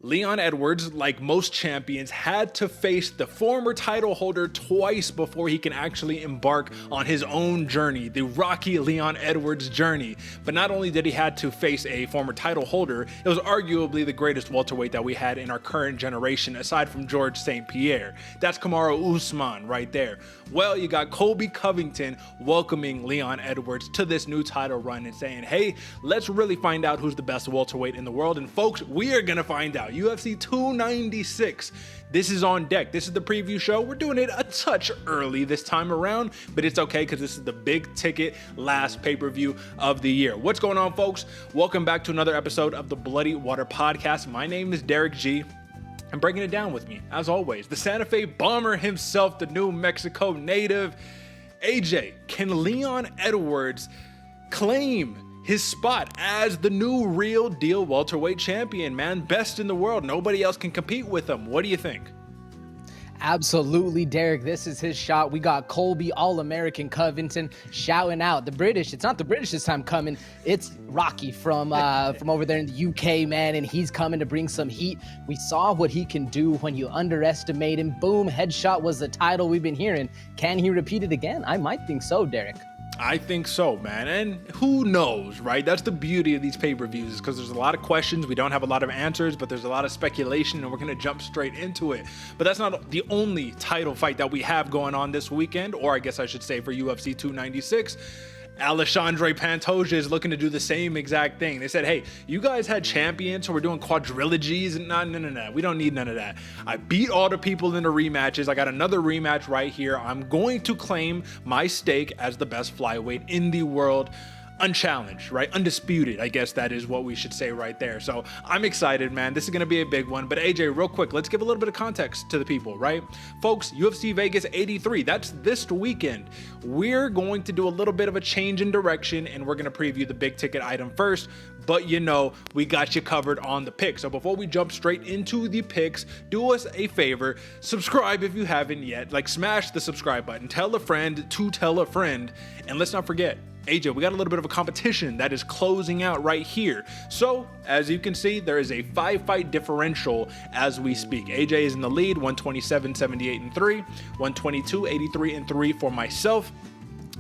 Leon Edwards, like most champions, had to face the former title holder twice before he can actually embark on his own journey, the Rocky Leon Edwards journey. But not only did he had to face a former title holder, it was arguably the greatest welterweight that we had in our current generation, aside from George St. Pierre. That's Kamaru Usman right there. Well, you got Colby Covington welcoming Leon Edwards to this new title run and saying, hey, let's really find out who's the best welterweight in the world. And folks, we are going to find out. UFC 296. This is on deck. This is the preview show. We're doing it a touch early this time around, but it's okay because this is the big ticket last pay-per-view of the year. What's going on, folks? Welcome back to another episode of the Bloody Water Podcast. My name is Derick G. And breaking it down with me, as always, the Santa Fe bomber himself, the New Mexico native, AJ. Can Leon Edwards claim his spot as the new real deal welterweight champion, man? Best in the world. Nobody else can compete with him. What do you think? Absolutely, Derek. This is his shot. We got Colby All-American Covington shouting out the British. It's not the British this time coming. It's Rocky from over there in the UK, man, and he's coming to bring some heat. We saw what he can do when you underestimate him. Boom, headshot was the title we've been hearing. Can he repeat it again? I might think so, Derek. I think so, man. And who knows, right? That's the beauty of these pay-per-views, because there's a lot of questions. We don't have a lot of answers, but there's a lot of speculation, and we're going to jump straight into it. But that's not the only title fight that we have going on this weekend, or I guess I should say for UFC 296. Alexandre Pantoja is looking to do the same exact thing. They said, hey, you guys had champions, so we're doing quadrilogies, and no. We don't need none of that. I beat all the people in the rematches. I got another rematch right here. I'm going to claim my stake as the best flyweight in the world. Unchallenged, right? Undisputed, I guess that is what we should say right there. So I'm excited, man. This is going to be a big one. But AJ, real quick, let's give a little bit of context to the people, right? Folks, UFC Vegas 83, that's this weekend. We're going to do a little bit of a change in direction, and we're going to preview the big ticket item first. But you know, we got you covered on the picks. So before we jump straight into the picks, do us a favor, subscribe if you haven't yet. Like, smash the subscribe button, tell a friend to tell a friend, and let's not forget, AJ, we got a little bit of a competition that is closing out right here. So, as you can see, there is a 5-fight differential as we speak. AJ is in the lead, 127, 78, and 3, 122, 83, and 3 for myself.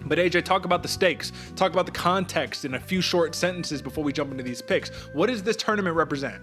But AJ, talk about the stakes, talk about the context in a few short sentences before we jump into these picks. What does this tournament represent?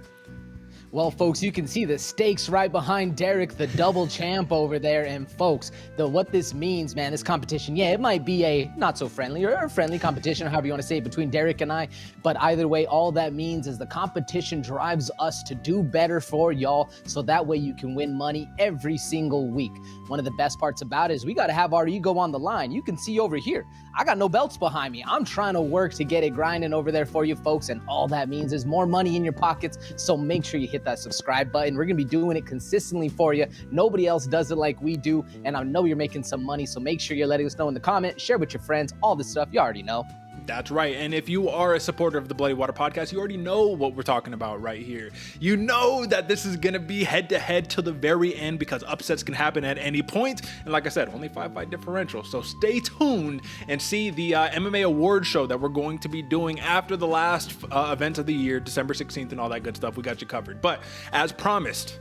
Well, folks, you can see the stakes right behind Derek, the double champ over there. And folks, what this means, man, this competition, yeah, it might be a not so friendly or a friendly competition, however you want to say it, between Derek and I. But either way, all that means is the competition drives us to do better for y'all, so that way you can win money every single week. One of the best parts about it is we got to have our ego on the line. You can see over here, I got no belts behind me. I'm trying to work to get it grinding over there for you folks. And all that means is more money in your pockets. So make sure you hit that subscribe button. We're going to be doing it consistently for you. Nobody else does it like we do. And I know you're making some money. So make sure you're letting us know in the comment, share with your friends, all this stuff you already know. That's right. And if you are a supporter of the Bloody Water Podcast, you already know what we're talking about right here. You know that this is going to be head-to-head to the very end, because upsets can happen at any point. And like I said, only 5-fight differential. So stay tuned and see the MMA award show that we're going to be doing after the last event of the year, December 16th, and all that good stuff. We got you covered. But as promised,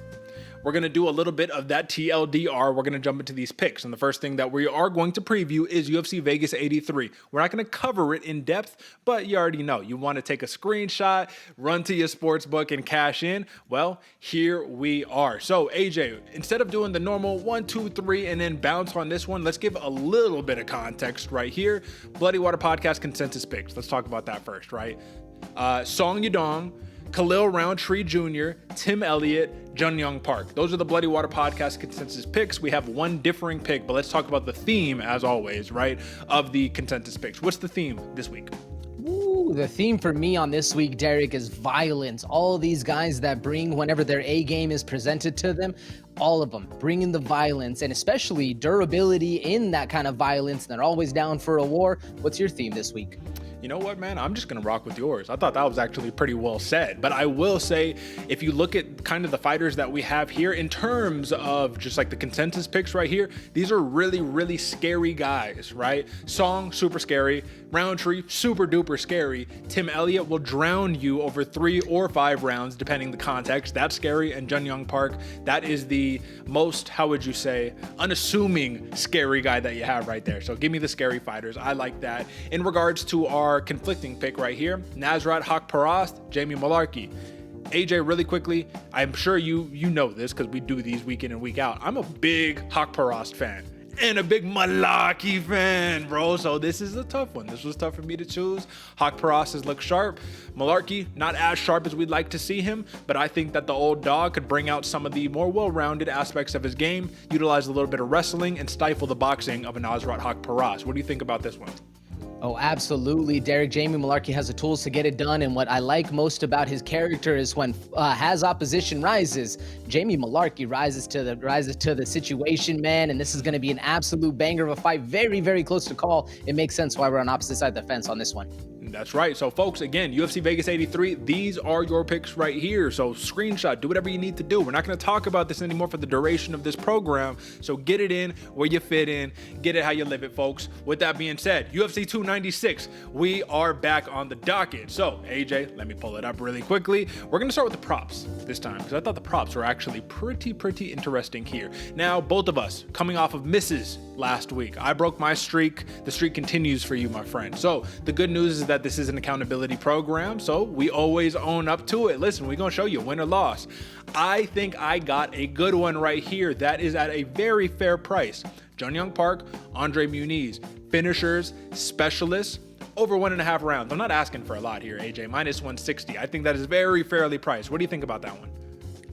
we're going to do a little bit of that TLDR. We're going to jump into these picks. And the first thing that we are going to preview is UFC Vegas 83. We're not going to cover it in depth, but you already know. You want to take a screenshot, run to your sports book, and cash in? Well, here we are. So, AJ, instead of doing the normal 1, 2, 3, and then bounce on this one, let's give a little bit of context right here. Bloody Water Podcast consensus picks. Let's talk about that first, right? Song Yadong, Khalil Roundtree Jr., Tim Elliott, Jun Young Park. Those are the Bloody Water Podcast consensus picks. We have one differing pick, but let's talk about the theme, as always, right, of the consensus picks. What's the theme this week? Ooh, the theme for me on this week, Derek, is violence. All these guys that bring, whenever their A game is presented to them, all of them bringing the violence, and especially durability in that kind of violence. And they're always down for a war. What's your theme this week? you know what, man, I'm just going to rock with yours. I thought that was actually pretty well said. But I will say, if you look at kind of the fighters that we have here in terms of just like the consensus picks right here, these are really, really scary guys, right? Song, super scary. Roundtree, super duper scary. Tim Elliott will drown you over 3 or 5 rounds, depending the context. That's scary. And Jun Young Park, that is the most, how would you say, unassuming scary guy that you have right there. So give me the scary fighters. I like that. In regards to our conflicting pick right here, Nasrat Haqparast, Jamie Mullarkey. AJ, really quickly, I'm sure you know this because we do these week in and week out. I'm a big Haqparast fan and a big Mullarkey fan, bro. So this is a tough one. This was tough for me to choose. Haqparast has looked sharp. Mullarkey, not as sharp as we'd like to see him, but I think that the old dog could bring out some of the more well-rounded aspects of his game, utilize a little bit of wrestling, and stifle the boxing of a Nasrat Haqparast. What do you think about this one? Oh, absolutely. Jamie Mullarkey has the tools to get it done. And what I like most about his character is when as opposition rises, Jamie Mullarkey rises to the situation, man. And this is going to be an absolute banger of a fight. Very, very close to call. It makes sense why we're on opposite side of the fence on this one. That's right. So folks, again, UFC Vegas 83, these are your picks right here. So screenshot, do whatever you need to do. We're not going to talk about this anymore for the duration of this program. So get it in where you fit in, get it how you live it, folks. With that being said, UFC 296, we are back on the docket. So AJ, let me pull it up really quickly. We're going to start with the props this time because I thought the props were actually pretty interesting here. Now, both of us coming off of misses last week. I broke my streak. The streak continues for you, my friend. So the good news is that this is an accountability program, so we always own up to it. Listen, we're gonna show you win or loss. I think I got a good one right here that is at a very fair price. Jun Young Park, Andre Muniz, finishers, specialists, over 1.5 rounds. I'm not asking for a lot here, AJ, minus 160. I think that is very fairly priced. What do you think about that one?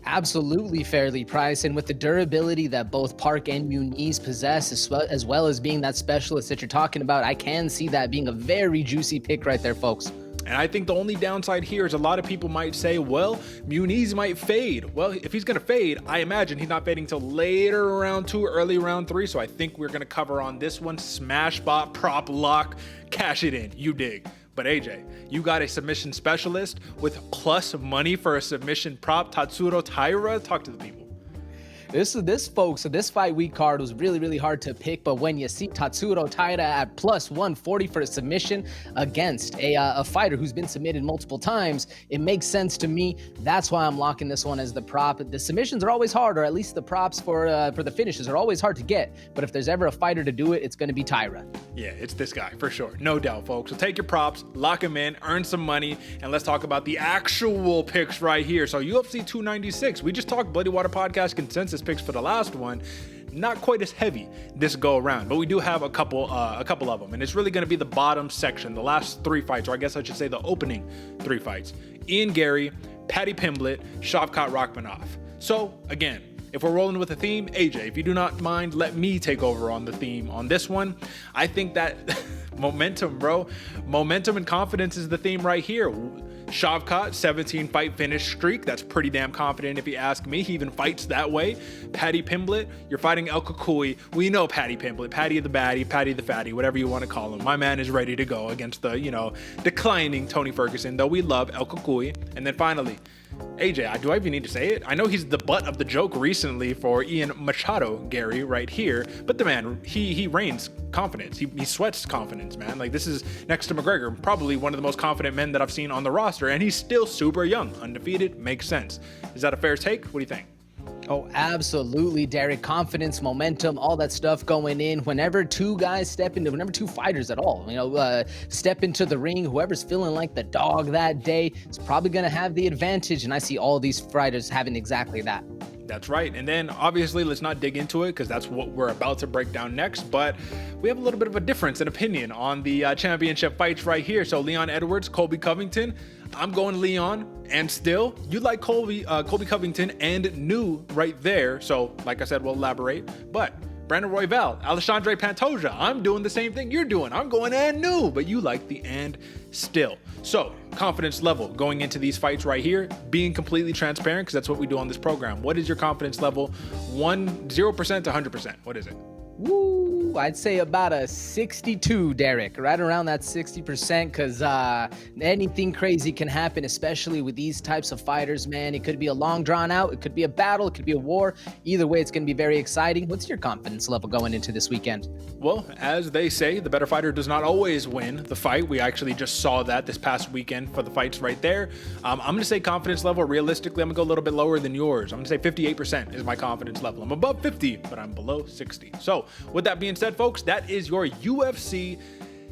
Absolutely fairly priced, and with the durability that both Park and Muniz possess, as well as being that specialist that you're talking about, I can see that being a very juicy pick right there, folks. And I think the only downside here is a lot of people might say, well, Muniz might fade. Well, if he's going to fade, I imagine he's not fading till later round 2, early round 3. So I think we're going to cover on this one. Smash bot, prop lock, cash it in. You dig. But AJ, you got a submission specialist with plus money for a submission prop, Tatsuro Taira. Talk to the people. This fight week card was really hard to pick, but when you see Tatsuro Taira at plus 140 for a submission against a fighter who's been submitted multiple times, it makes sense to me. That's why I'm locking this one as the prop. The submissions are always hard, or at least the props for the finishes are always hard to get. But if there's ever a fighter to do it, it's going to be Taira. Yeah, it's this guy for sure. No doubt, folks. So take your props, lock them in, earn some money, and let's talk about the actual picks right here. So UFC 296, we just talked Bloody Water Podcast consensus picks for the last one. Not quite as heavy this go around, but we do have a couple of them, and it's really going to be the bottom section, the last 3 fights, or I guess I should say the opening 3 fights. Ian Garry, Paddy Pimblett, Shavkat Rakhmonov. So again, if we're rolling with a theme, AJ, if you do not mind, let me take over on the theme on this one. I think that momentum, bro. Momentum and confidence is the theme right here. Shavkat, 17 fight finish streak. That's pretty damn confident if you ask me. He even fights that way. Paddy Pimblett, you're fighting El Kukui. We know Paddy Pimblett, Paddy the baddie, Paddy the fatty, whatever you want to call him. My man is ready to go against the, declining Tony Ferguson, though we love El Kukui. And then finally, AJ, do I even need to say it? I know he's the butt of the joke recently for Ian Machado, Garry, right here, but the man, he reigns confidence. He sweats confidence, man. Like, this is next to McGregor, probably one of the most confident men that I've seen on the roster, and he's still super young, undefeated, makes sense. Is that a fair take? What do you think? Oh, absolutely, Derick. Confidence, momentum, all that stuff going in. Whenever two fighters at all, step into the ring, whoever's feeling like the dog that day is probably going to have the advantage. And I see all these fighters having exactly that. That's right. And then obviously let's not dig into it because that's what we're about to break down next. But we have a little bit of a difference in opinion on the championship fights right here. So Leon Edwards, Colby Covington. I'm going Leon, and still, you like Colby Covington and new right there. So, like I said, we'll elaborate. But Brandon Royval, Alexandre Pantoja, I'm doing the same thing you're doing. I'm going and new, but you like the and still. So, confidence level going into these fights right here, being completely transparent, because that's what we do on this program. What is your confidence level? 0% to 100%. What is it? Woo, I'd say about a 62, Derick, right around that 60%, because anything crazy can happen, especially with these types of fighters, man. It could be a long drawn out, it could be a battle, it could be a war. Either way, it's going to be very exciting. What's your confidence level going into this weekend? Well, as they say, the better fighter does not always win the fight. We actually just saw that this past weekend for the fights right there. I'm going to say confidence level, realistically, I'm going to go a little bit lower than yours. I'm going to say 58% is my confidence level. I'm above 50, but I'm below 60. So with that being said, folks, that is your UFC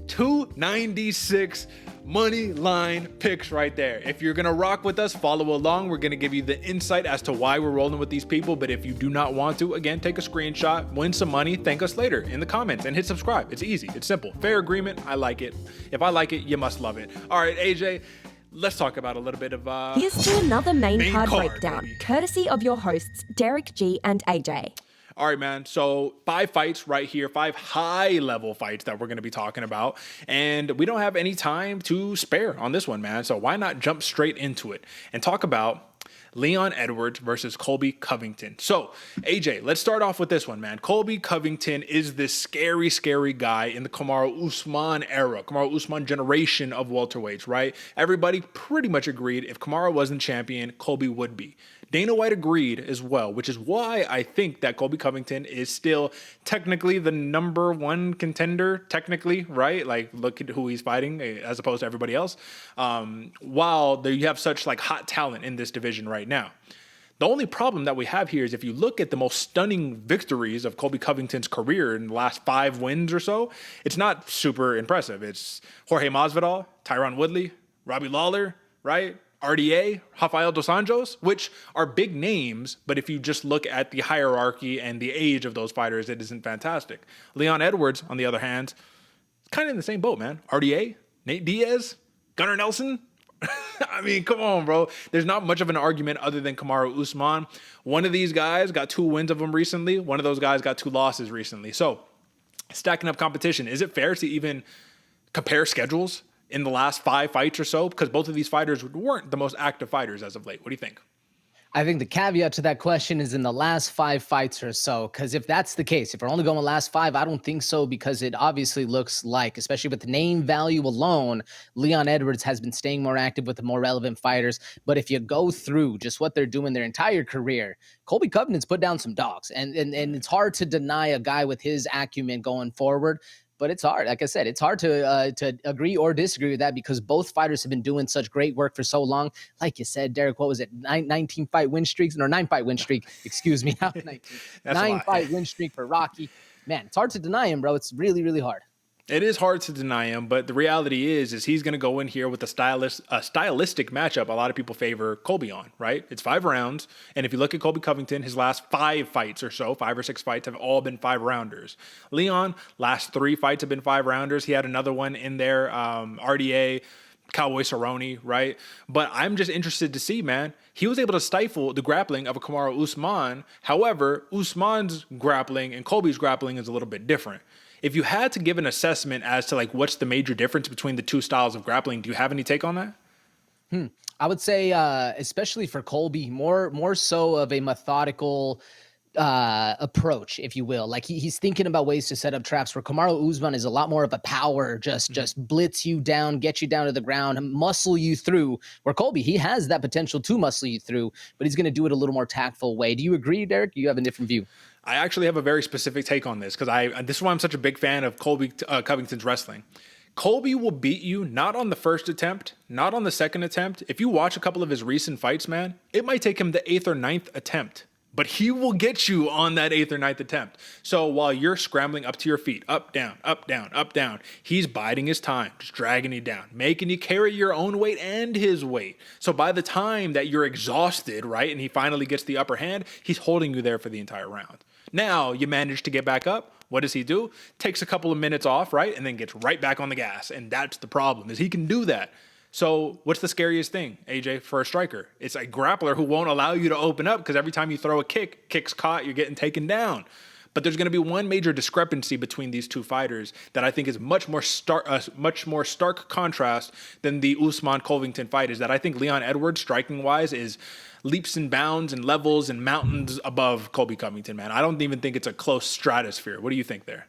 296 money line picks right there. If you're gonna rock with us, follow along. We're gonna give you the insight as to why we're rolling with these people. But if you do not want to, again, take a screenshot, win some money, thank us later in the comments, and hit subscribe. It's easy, it's simple, fair agreement. I like it. If I like it, you must love it. All right, AJ, let's talk about a little bit of Here's to another main card breakdown, baby. courtesy of your hosts Derick G and AJ. All right, man. So 5 fights right here, 5 high-level fights that we're going to be talking about. And we don't have any time to spare on this one, man. So why not jump straight into it and talk about Leon Edwards versus Colby Covington. So, AJ, let's start off with this one, man. Colby Covington is this scary, scary guy in the Kamaru Usman era, Kamaru Usman generation of welterweights, right? Everybody pretty much agreed if Kamaru wasn't champion, Colby would be. Dana White agreed as well, which is why I think that Colby Covington is still technically the number 1 contender, technically, right? Like, look at who he's fighting as opposed to everybody else. While you have such like hot talent in this division right now. The only problem that we have here is if you look at the most stunning victories of Colby Covington's career in the last 5 wins or so, it's not super impressive. It's Jorge Masvidal, Tyron Woodley, Robbie Lawler, right? RDA, Rafael dos Anjos, which are big names, but if you just look at the hierarchy and the age of those fighters, it isn't fantastic. Leon Edwards, on the other hand, is kind of in the same boat, man. RDA, Nate Diaz, Gunnar Nelson. I mean, come on, bro. There's not much of an argument other than Kamaru Usman. One of these guys got 2 wins of them recently. One of those guys got 2 losses recently. So, stacking up competition, is it fair to even compare schedules in the last 5 fights or so? Because both of these fighters weren't the most active fighters as of late. What do you think? I think the caveat to that question is in the last 5 fights or so, because if that's the case, if we're only going last 5, I don't think so, because it obviously looks like, especially with the name value alone, Leon Edwards has been staying more active with the more relevant fighters. But if you go through just what they're doing their entire career, Colby Covington's put down some dogs, and it's hard to deny a guy with his acumen going forward. But it's hard. Like I said, it's hard to agree or disagree with that, because both fighters have been doing such great work for so long. Like you said, Derick, what was it? 19 fight win streaks, or 9 fight win streak? Excuse me, not 19. 9 fight win streak for Rocky. Man, it's hard to deny him, bro. It's really, really hard. It is hard to deny him, but the reality is he's going to go in here with a stylistic matchup a lot of people favor Colby on, right? It's 5 rounds, and if you look at Colby Covington, his last 5 fights or so, 5 or 6 fights, have all been 5-rounders. Leon, last 3 fights have been 5-rounders. He had another one in there, RDA, Cowboy Cerrone, right? But I'm just interested to see, man. He was able to stifle the grappling of a Kamaru Usman. However, Usman's grappling and Colby's grappling is a little bit different. If you had to give an assessment as to like what's the major difference between the 2 styles of grappling, do you have any take on that? I would say, especially for Colby, more so of a methodical approach, if you will. Like he's thinking about ways to set up traps, where Kamaru Usman is a lot more of a power, just blitz you down, get you down to the ground, muscle you through. Where Colby, he has that potential to muscle you through, but he's going to do it a little more tactful way. Do you agree, Derick? Do you have a different view? I actually have a very specific take on this, because this is why I'm such a big fan of Colby Covington's wrestling. Colby will beat you not on the first attempt, not on the second attempt. If you watch a couple of his recent fights, man, it might take him the 8th or 9th attempt, but he will get you on that 8th or 9th attempt. So while you're scrambling up to your feet, up, down, up, down, up, down, he's biding his time, just dragging you down, making you carry your own weight and his weight. So by the time that you're exhausted, right, and he finally gets the upper hand, he's holding you there for the entire round. Now you manage to get back up. What does he do? Takes a couple of minutes off, right? And then gets right back on the gas. And that's the problem, is he can do that. So what's the scariest thing, AJ, for a striker? It's a grappler who won't allow you to open up, because every time you throw a kick's caught, you're getting taken down. But there's going to be one major discrepancy between these 2 fighters that I think is much more stark contrast than the Usman Covington fight, is that I think Leon Edwards, striking wise, is leaps and bounds and levels and mountains above Colby Covington, man. I don't even think it's a close stratosphere. What do you think there?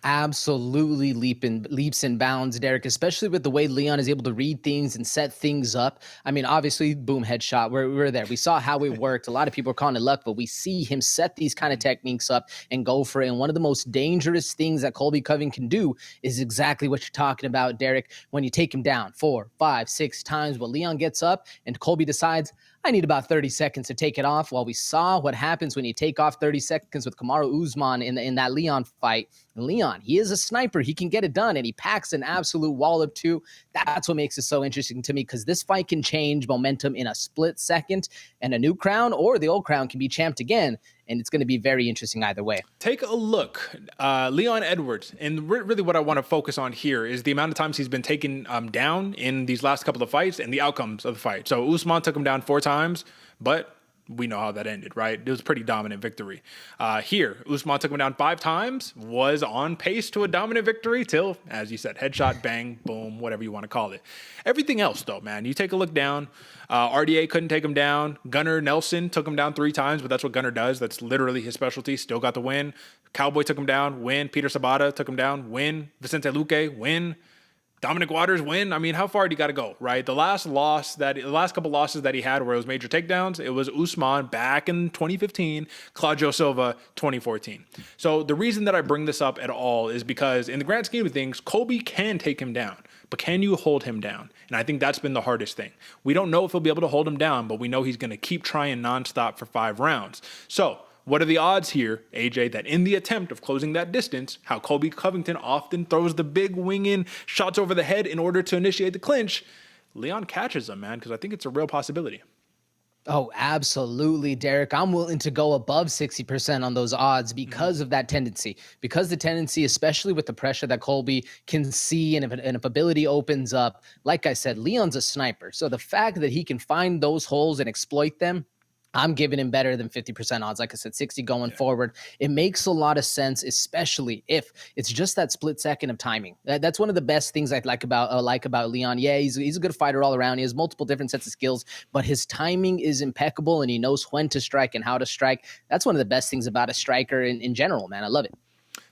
Absolutely leaps and bounds, Derick, especially with the way Leon is able to read things and set things up. I mean, obviously, boom, headshot. We're there. We saw how it worked. A lot of people are calling it luck, but we see him set these kind of techniques up and go for it. And one of the most dangerous things that Colby Covington can do is exactly what you're talking about, Derick. When you take him down 4, 5, 6 times, but Leon gets up and Colby decides, I need about 30 seconds to take it off. Well, we saw what happens when you take off 30 seconds with Kamaru Usman in that Leon fight. Leon, he is a sniper. He can get it done, and he packs an absolute wallop too. That's what makes it so interesting to me, because this fight can change momentum in a split second, and a new crown or the old crown can be champed again, and it's going to be very interesting either way. Take a look. Leon Edwards, and really what I want to focus on here is the amount of times he's been taken down in these last couple of fights and the outcomes of the fight. So Usman took him down 4 times, but we know how that ended, right? It was a pretty dominant victory. Here, Usman took him down 5 times, was on pace to a dominant victory till, as you said, headshot, bang, boom, whatever you want to call it. Everything else, though, man, you take a look down. RDA couldn't take him down. Gunnar Nelson took him down 3 times, but that's what Gunnar does. That's literally his specialty. Still got the win. Cowboy took him down, win. Peter Sabata took him down, win. Vicente Luque, win. Dominic Waters win. I mean, how far do you got to go, right? The last couple losses that he had where it was major takedowns, it was Usman back in 2015, Claudio Silva 2014. So the reason that I bring this up at all is because in the grand scheme of things, Colby can take him down, but can you hold him down? And I think that's been the hardest thing. We don't know if he'll be able to hold him down, but we know he's going to keep trying nonstop for 5 rounds. So what are the odds here, AJ, that in the attempt of closing that distance, how Colby Covington often throws the big wing-in shots over the head in order to initiate the clinch, Leon catches him, man, because I think it's a real possibility. Oh, absolutely, Derick. I'm willing to go above 60% on those odds because of that tendency. Because the tendency, especially with the pressure that Colby can see, and if ability opens up, like I said, Leon's a sniper. So the fact that he can find those holes and exploit them, I'm giving him better than 50% odds. Like I said, 60 going forward. It makes a lot of sense, especially if it's just that split second of timing. That's one of the best things I like about Leon. Yeah, he's a good fighter all around. He has multiple different sets of skills, but his timing is impeccable, and he knows when to strike and how to strike. That's one of the best things about a striker in general, man. I love it.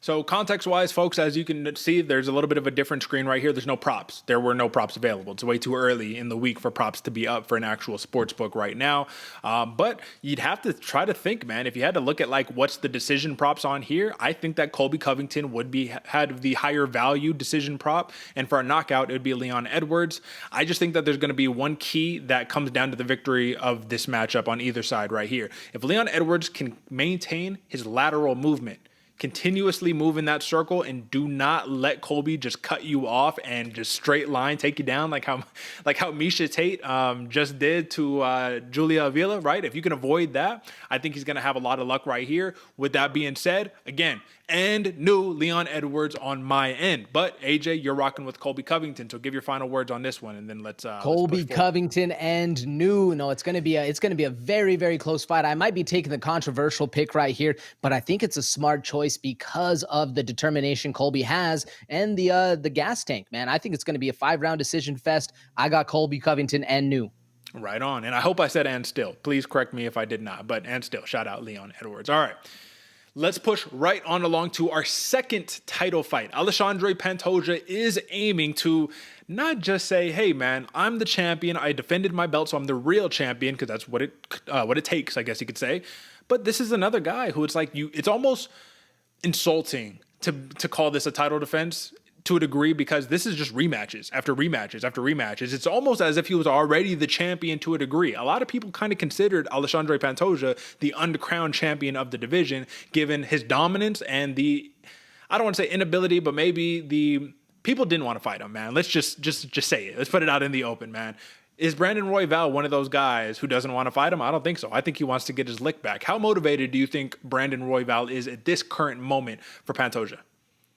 So context-wise, folks, as you can see, there's a little bit of a different screen right here. There's no props. There were no props available. It's way too early in the week for props to be up for an actual sports book right now. But you'd have to try to think, man, if you had to look at like what's the decision props on here, I think that Colby Covington would had the higher value decision prop. And for a knockout, it would be Leon Edwards. I just think that there's going to be one key that comes down to the victory of this matchup on either side right here. If Leon Edwards can maintain his lateral movement, continuously move in that circle, and do not let Colby just cut you off and just straight line take you down like how Miesha Tate just did to Julia Avila, right? If you can avoid that, I think he's going to have a lot of luck right here. With that being said, again, and new Leon Edwards on my end. But AJ, you're rocking with Colby Covington, so give your final words on this one, and then let's Colby Covington and new. No, it's gonna be a very, very close fight. I might be taking the controversial pick right here, but I think it's a smart choice because of the determination Colby has and the gas tank, man. I think it's gonna be a 5-round decision fest. I got Colby Covington and new. Right on. And I hope I said and still. Please correct me if I did not. But and still, shout out Leon Edwards. All right. Let's push right on along to our second title fight. Alexandre Pantoja is aiming to not just say, hey, man, I'm the champion. I defended my belt, so I'm the real champion, because that's what it takes, I guess you could say. But this is another guy who it's like it's almost insulting to call this a title defense to a degree, because this is just rematches after rematches after rematches. It's almost as if he was already the champion to a degree. A lot of people kind of considered Alexandre Pantoja the uncrowned champion of the division, given his dominance and I don't want to say inability, but maybe the people didn't want to fight him, man. Let's just say it. Let's put it out in the open, man. Is Brandon Royval one of those guys who doesn't want to fight him? I don't think so. I think he wants to get his lick back. How motivated do you think Brandon Royval is at this current moment for Pantoja?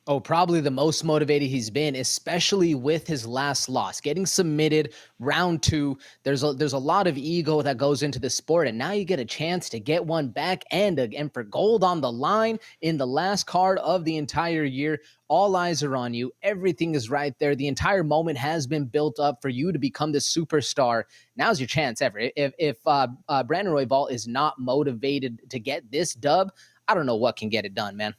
Oh, probably the most motivated he's been, especially with his last loss, getting submitted round 2. There's a lot of ego that goes into the sport, and now you get a chance to get one back and for gold on the line in the last card of the entire year. All eyes are on you. Everything is right there. The entire moment has been built up for you to become the superstar. Now's your chance ever. If Brandon Royval is not motivated to get this dub, I don't know what can get it done, man.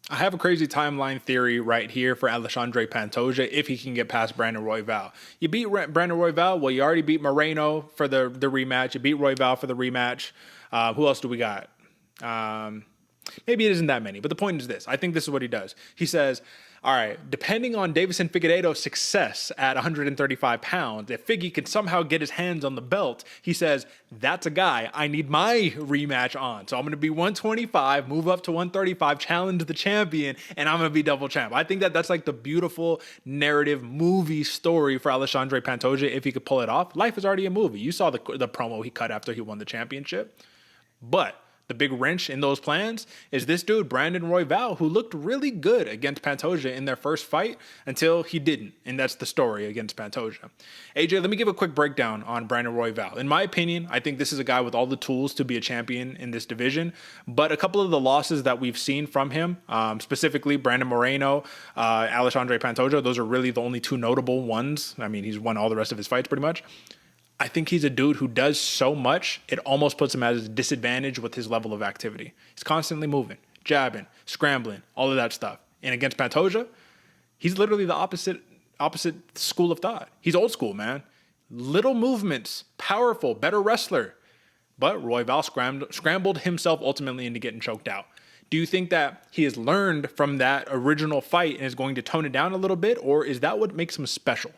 I have a crazy timeline theory right here for Alexandre Pantoja if he can get past Brandon Royval. You beat Brandon Royval, well, you already beat Moreno for the rematch. You beat Royval for the rematch. Who else do we got? Maybe it isn't that many, but the point is this. I think this is what he does. He says, all right, depending on Davison Figueiredo's success at 135 pounds, if Figgy can somehow get his hands on the belt, he says, that's a guy I need my rematch on. So I'm going to be 125, move up to 135, challenge the champion, and I'm going to be double champ. I think that's like the beautiful narrative movie story for Alexandre Pantoja if he could pull it off. Life is already a movie. You saw the promo he cut after he won the championship. But the big wrench in those plans is this dude, Brandon Royval, who looked really good against Pantoja in their first fight until he didn't. And that's the story against Pantoja. AJ, let me give a quick breakdown on Brandon Royval. In my opinion, I think this is a guy with all the tools to be a champion in this division. But a couple of the losses that we've seen from him, specifically Brandon Moreno, Alexandre Pantoja, those are really the only two notable ones. I mean, he's won all the rest of his fights pretty much. I think he's a dude who does so much, it almost puts him at a disadvantage with his level of activity. He's constantly moving, jabbing, scrambling, all of that stuff. And against Pantoja, he's literally the opposite school of thought. He's old school, man. Little movements, powerful, better wrestler. But Royval scrambled himself ultimately into getting choked out. Do you think that he has learned from that original fight and is going to tone it down a little bit, or is that what makes him special?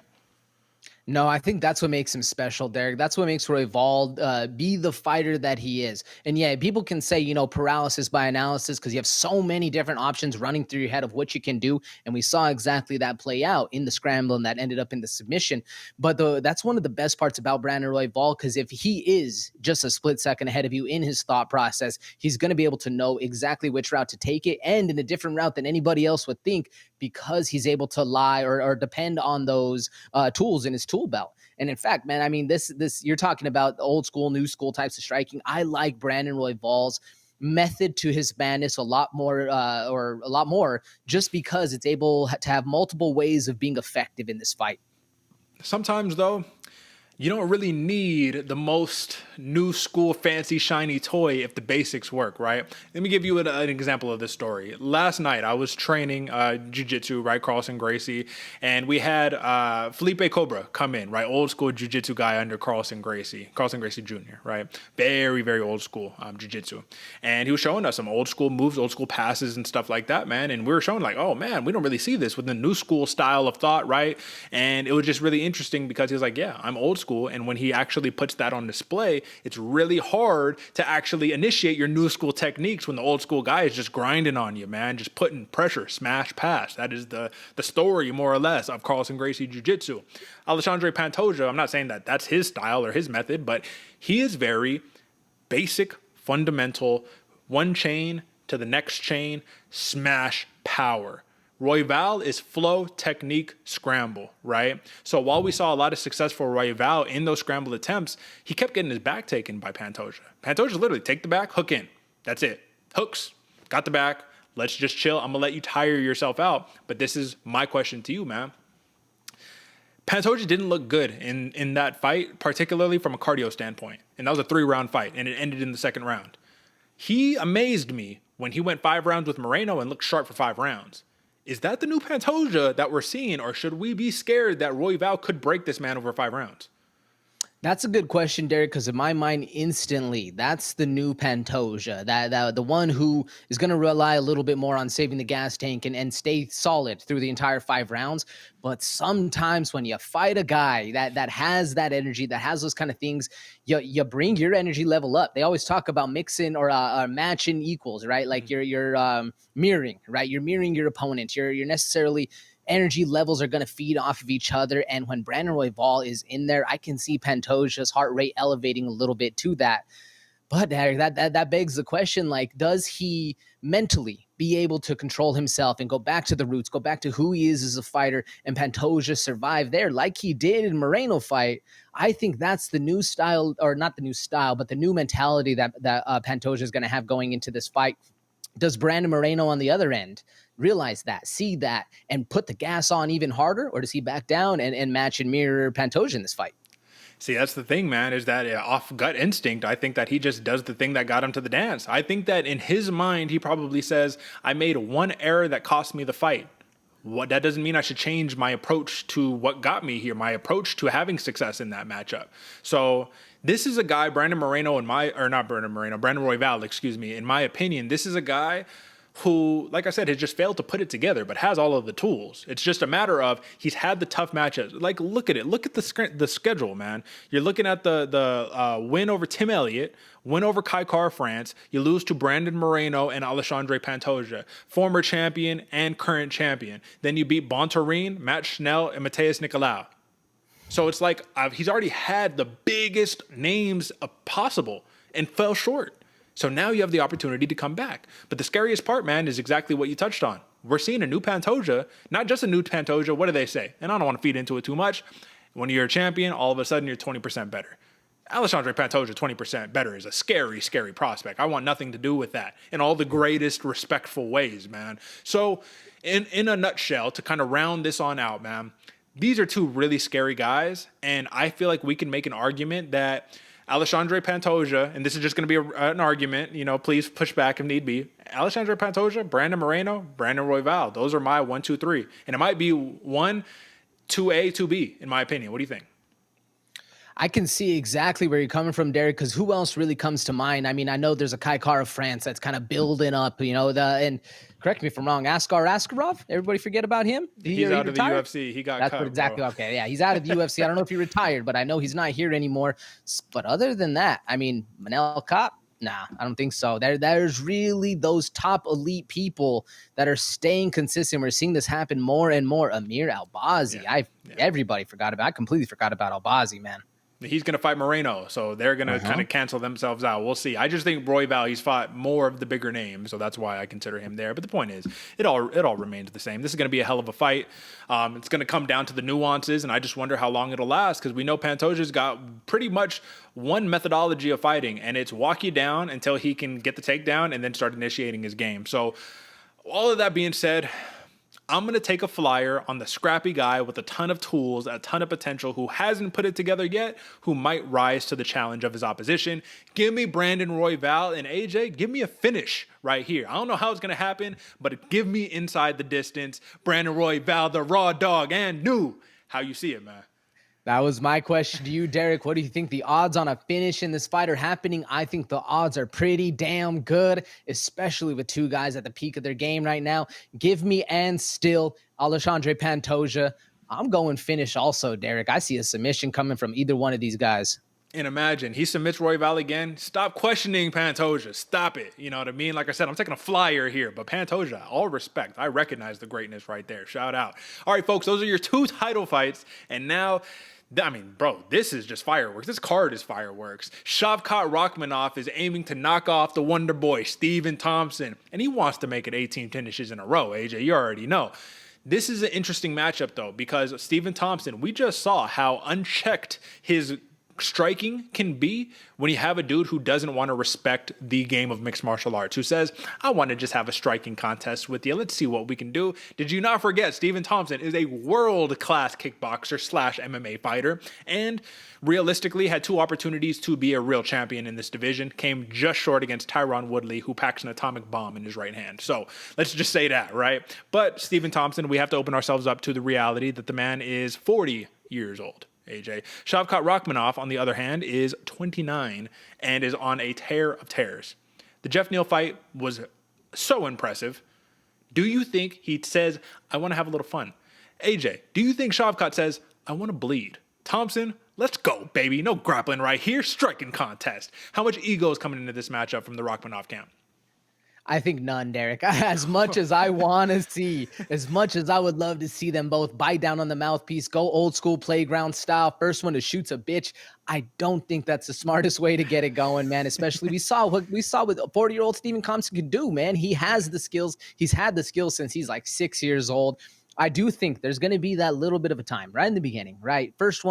No, I think that's what makes him special, Derek. That's what makes Royval be the fighter that he is. And yeah, people can say, paralysis by analysis because you have so many different options running through your head of what you can do. And we saw exactly that play out in the scramble and that ended up in the submission. But that's one of the best parts about Brandon Royval, because if he is just a split second ahead of you in his thought process, he's going to be able to know exactly which route to take it and in a different route than anybody else would think, because he's able to lie or depend on those tools in his tool belt. And in fact, man, I mean, this you're talking about old school, new school types of striking. I like Brandon Royval's method to his madness a lot more, just because it's able to have multiple ways of being effective in this fight. Sometimes, though, you don't really need the most new school, fancy, shiny toy if the basics work, right? Let me give you an example of this story. Last night, I was training jiu-jitsu, right, Carlson Gracie, and we had Felipe Cobra come in, right, old school jiu-jitsu guy under Carlson Gracie Jr., right? Very, very old school jiu-jitsu. And he was showing us some old school moves, old school passes and stuff like that, man. And we were showing like, oh, man, we don't really see this with the new school style of thought, right? And it was just really interesting because he was like, yeah, I'm old school. And when he actually puts that on display, it's really hard to actually initiate your new school techniques when the old school guy is just grinding on you, man, just putting pressure, smash, pass. That is the story, more or less, of Carlson Gracie Jiu-Jitsu. Alexandre Pantoja, I'm not saying that that's his style or his method, but he is very basic, fundamental, one chain to the next chain, smash, power. Royval is flow, technique, scramble, right? So while we saw a lot of success for Royval in those scramble attempts, he kept getting his back taken by Pantoja. Pantoja literally take the back, hook in. That's it. Hooks, got the back. Let's just chill. I'm going to let you tire yourself out. But this is my question to you, man. Pantoja didn't look good in that fight, particularly from a cardio standpoint. And that was a 3-round fight, and it ended in the second round. He amazed me when he went 5 rounds with Moreno and looked sharp for 5 rounds. Is that the new Pantoja that we're seeing, or should we be scared that Royval could break this man over 5 rounds? That's a good question, Derek, because in my mind, instantly, that's the new Pantoja, that the one who is going to rely a little bit more on saving the gas tank and stay solid through the entire 5 rounds. But sometimes when you fight a guy that has that energy, that has those kind of things, you bring your energy level up. They always talk about mixing or matching equals, right? Like you're mirroring, right? You're mirroring your opponent. You're necessarily energy levels are going to feed off of each other. And when Brandon Royval is in there, I can see Pantoja's heart rate elevating a little bit to that. But Derek, that begs the question, like, does he mentally be able to control himself and go back to the roots, go back to who he is as a fighter, and Pantoja survive there like he did in Moreno fight? I think that's the new style, or not the new style, but the new mentality that Pantoja is going to have going into this fight. Does Brandon Moreno on the other end realize that, see that, and put the gas on even harder, or does he back down and match and mirror Pantoja in this fight? See, that's the thing, man, is that off gut instinct, I think that he just does the thing that got him to the dance. I think that in his mind, he probably says, I made one error that cost me the fight. That doesn't mean I should change my approach to what got me here, my approach to having success in that matchup. So this is a guy, Brandon Royval, excuse me, in my opinion, this is a guy who, like I said, has just failed to put it together, but has all of the tools. It's just a matter of he's had the tough matchups. Like, look at it. Look at the schedule, man. You're looking at the win over Tim Elliott, win over Kai Kara-France. You lose to Brandon Moreno and Alexandre Pantoja, former champion and current champion. Then you beat Bontorin, Matt Schnell, and Mateus Nicolau. So it's like he's already had the biggest names possible and fell short. So now you have the opportunity to come back. But the scariest part, man, is exactly what you touched on. We're seeing a new Pantoja, not just a new Pantoja. What do they say? And I don't want to feed into it too much. When you're a champion, all of a sudden you're 20% better. Alexandre Pantoja 20% better is a scary, scary prospect. I want nothing to do with that in all the greatest respectful ways, man. So in a nutshell, to kind of round this on out, man, these are two really scary guys. And I feel like we can make an argument that Alexandre Pantoja, and this is just going to be an argument, please push back if need be. Alexandre Pantoja, Brandon Moreno, Brandon Royval. Those are my 1, 2, 3. And it might be 1, 2A, 2B, in my opinion. What do you think? I can see exactly where you're coming from, Derek, because who else really comes to mind? I mean, I know there's a Kai Kara-France that's kind of building up, and correct me if I'm wrong, Askar Askarov, everybody forget about him? He's out of the UFC. He got cut. Exactly. Bro. Okay, yeah, he's out of the UFC. I don't know if he retired, but I know he's not here anymore. But other than that, I mean, Manel Kape, nah, I don't think so. There's really those top elite people that are staying consistent. We're seeing this happen more and more. Amir Albazi, everybody forgot about. I completely forgot about Albazi, man. He's going to fight Moreno, so they're going to kind of cancel themselves out. We'll see. I just think Royval, he's fought more of the bigger names, so that's why I consider him there. But the point is, it all remains the same. This is going to be a hell of a fight. It's going to come down to the nuances, and I just wonder how long it'll last, because we know Pantoja's got pretty much one methodology of fighting, and it's walk you down until he can get the takedown and then start initiating his game. So all of that being said, I'm going to take a flyer on the scrappy guy with a ton of tools, a ton of potential, who hasn't put it together yet, who might rise to the challenge of his opposition. Give me Brandon Royval, and AJ, give me a finish right here. I don't know how it's going to happen, but give me inside the distance. Brandon Royval, the raw dog, and new. How you see it, man? That was my question to you, Derek. What do you think the odds on a finish in this fight are happening? I think the odds are pretty damn good, especially with two guys at the peak of their game right now. Give me and still Alexandre Pantoja. I'm going finish also, Derek. I see a submission coming from either one of these guys. And imagine, he submits Royval again. Stop questioning Pantoja. Stop it. You know what I mean? Like I said, I'm taking a flyer here. But Pantoja, all respect. I recognize the greatness right there. Shout out. All right, folks, those are your two title fights. And now, I mean, bro, this is just fireworks. This card is fireworks. Shavkat Rakhmonov is aiming to knock off the Wonder Boy, Stephen Thompson. And he wants to make it 18 finishes in a row, AJ. You already know. This is an interesting matchup, though, because Stephen Thompson, we just saw how unchecked his striking can be when you have a dude who doesn't want to respect the game of mixed martial arts, who says, I want to just have a striking contest with you. Let's see what we can do. Did you not forget Stephen Thompson is a world-class kickboxer / MMA fighter, and realistically had two opportunities to be a real champion in this division, came just short against Tyron Woodley, who packs an atomic bomb in his right hand. So let's just say that, right? But Stephen Thompson, we have to open ourselves up to the reality that the man is 40 years old. AJ. Shavkat Rakhmonov, on the other hand, is 29 and is on a tear of tears. The Jeff Neal fight was so impressive. Do you think he says, I want to have a little fun? AJ, do you think Shavkat says, I want to bleed? Thompson, let's go, baby. No grappling right here. Striking contest. How much ego is coming into this matchup from the Rakhmonov camp? I think none, Derek. As much as I want to see, as much as I would love to see them both bite down on the mouthpiece, go old school playground style, first one to shoot's a bitch. I don't think that's the smartest way to get it going, man. Especially we saw what 40-year-old Stephen Thompson could do, man. He has the skills. He's had the skills since he's like 6 years old. I do think there's going to be that little bit of a time right in the beginning, right? First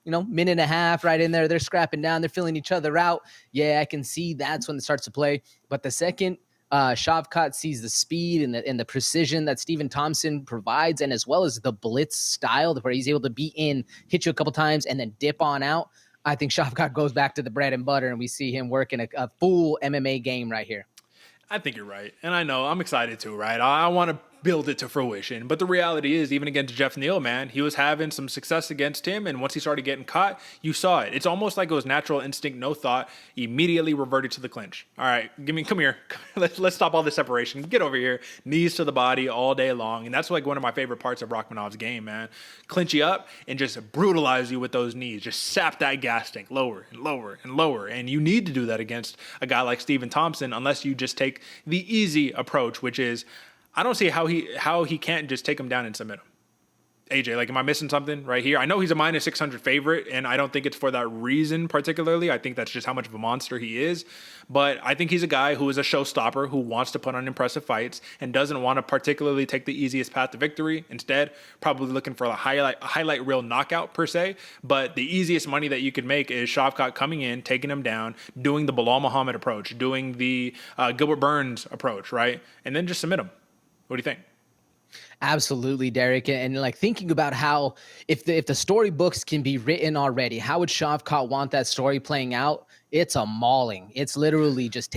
minute and a half right in there. They're scrapping down. They're filling each other out. Yeah, I can see that's when it starts to play. But the second Shavkat sees the speed and the precision that Stephen Thompson provides, and as well as the blitz style where he's able to be in, hit you a couple times, and then dip on out, I think Shavkat goes back to the bread and butter, and we see him working a full MMA game right here. I think you're right. And I know I'm excited too, right? I want to build it to fruition. But the reality is, even against Jeff Neal, man, he was having some success against him. And once he started getting caught, you saw it. It's almost like it was natural instinct, no thought, immediately reverted to the clinch. All right, come here. Let's stop all this separation. Get over here. Knees to the body all day long. And that's like one of my favorite parts of Rakhmonov's game, man. Clinch you up and just brutalize you with those knees. Just sap that gas tank lower and lower and lower. And you need to do that against a guy like Stephen Thompson unless you just take the easy approach, which is, I don't see how he can't just take him down and submit him. AJ, like, am I missing something right here? I know he's a minus 600 favorite, and I don't think it's for that reason particularly. I think that's just how much of a monster he is. But I think he's a guy who is a showstopper, who wants to put on impressive fights and doesn't want to particularly take the easiest path to victory. Instead, probably looking for a highlight reel knockout per se. But the easiest money that you could make is Shavkat coming in, taking him down, doing the Bilal Muhammad approach, doing the Gilbert Burns approach, right? And then just submit him. What do you think? Absolutely, Derek. And like thinking about how if the storybooks can be written already, how would Shavkat want that story playing out? It's a mauling. It's literally just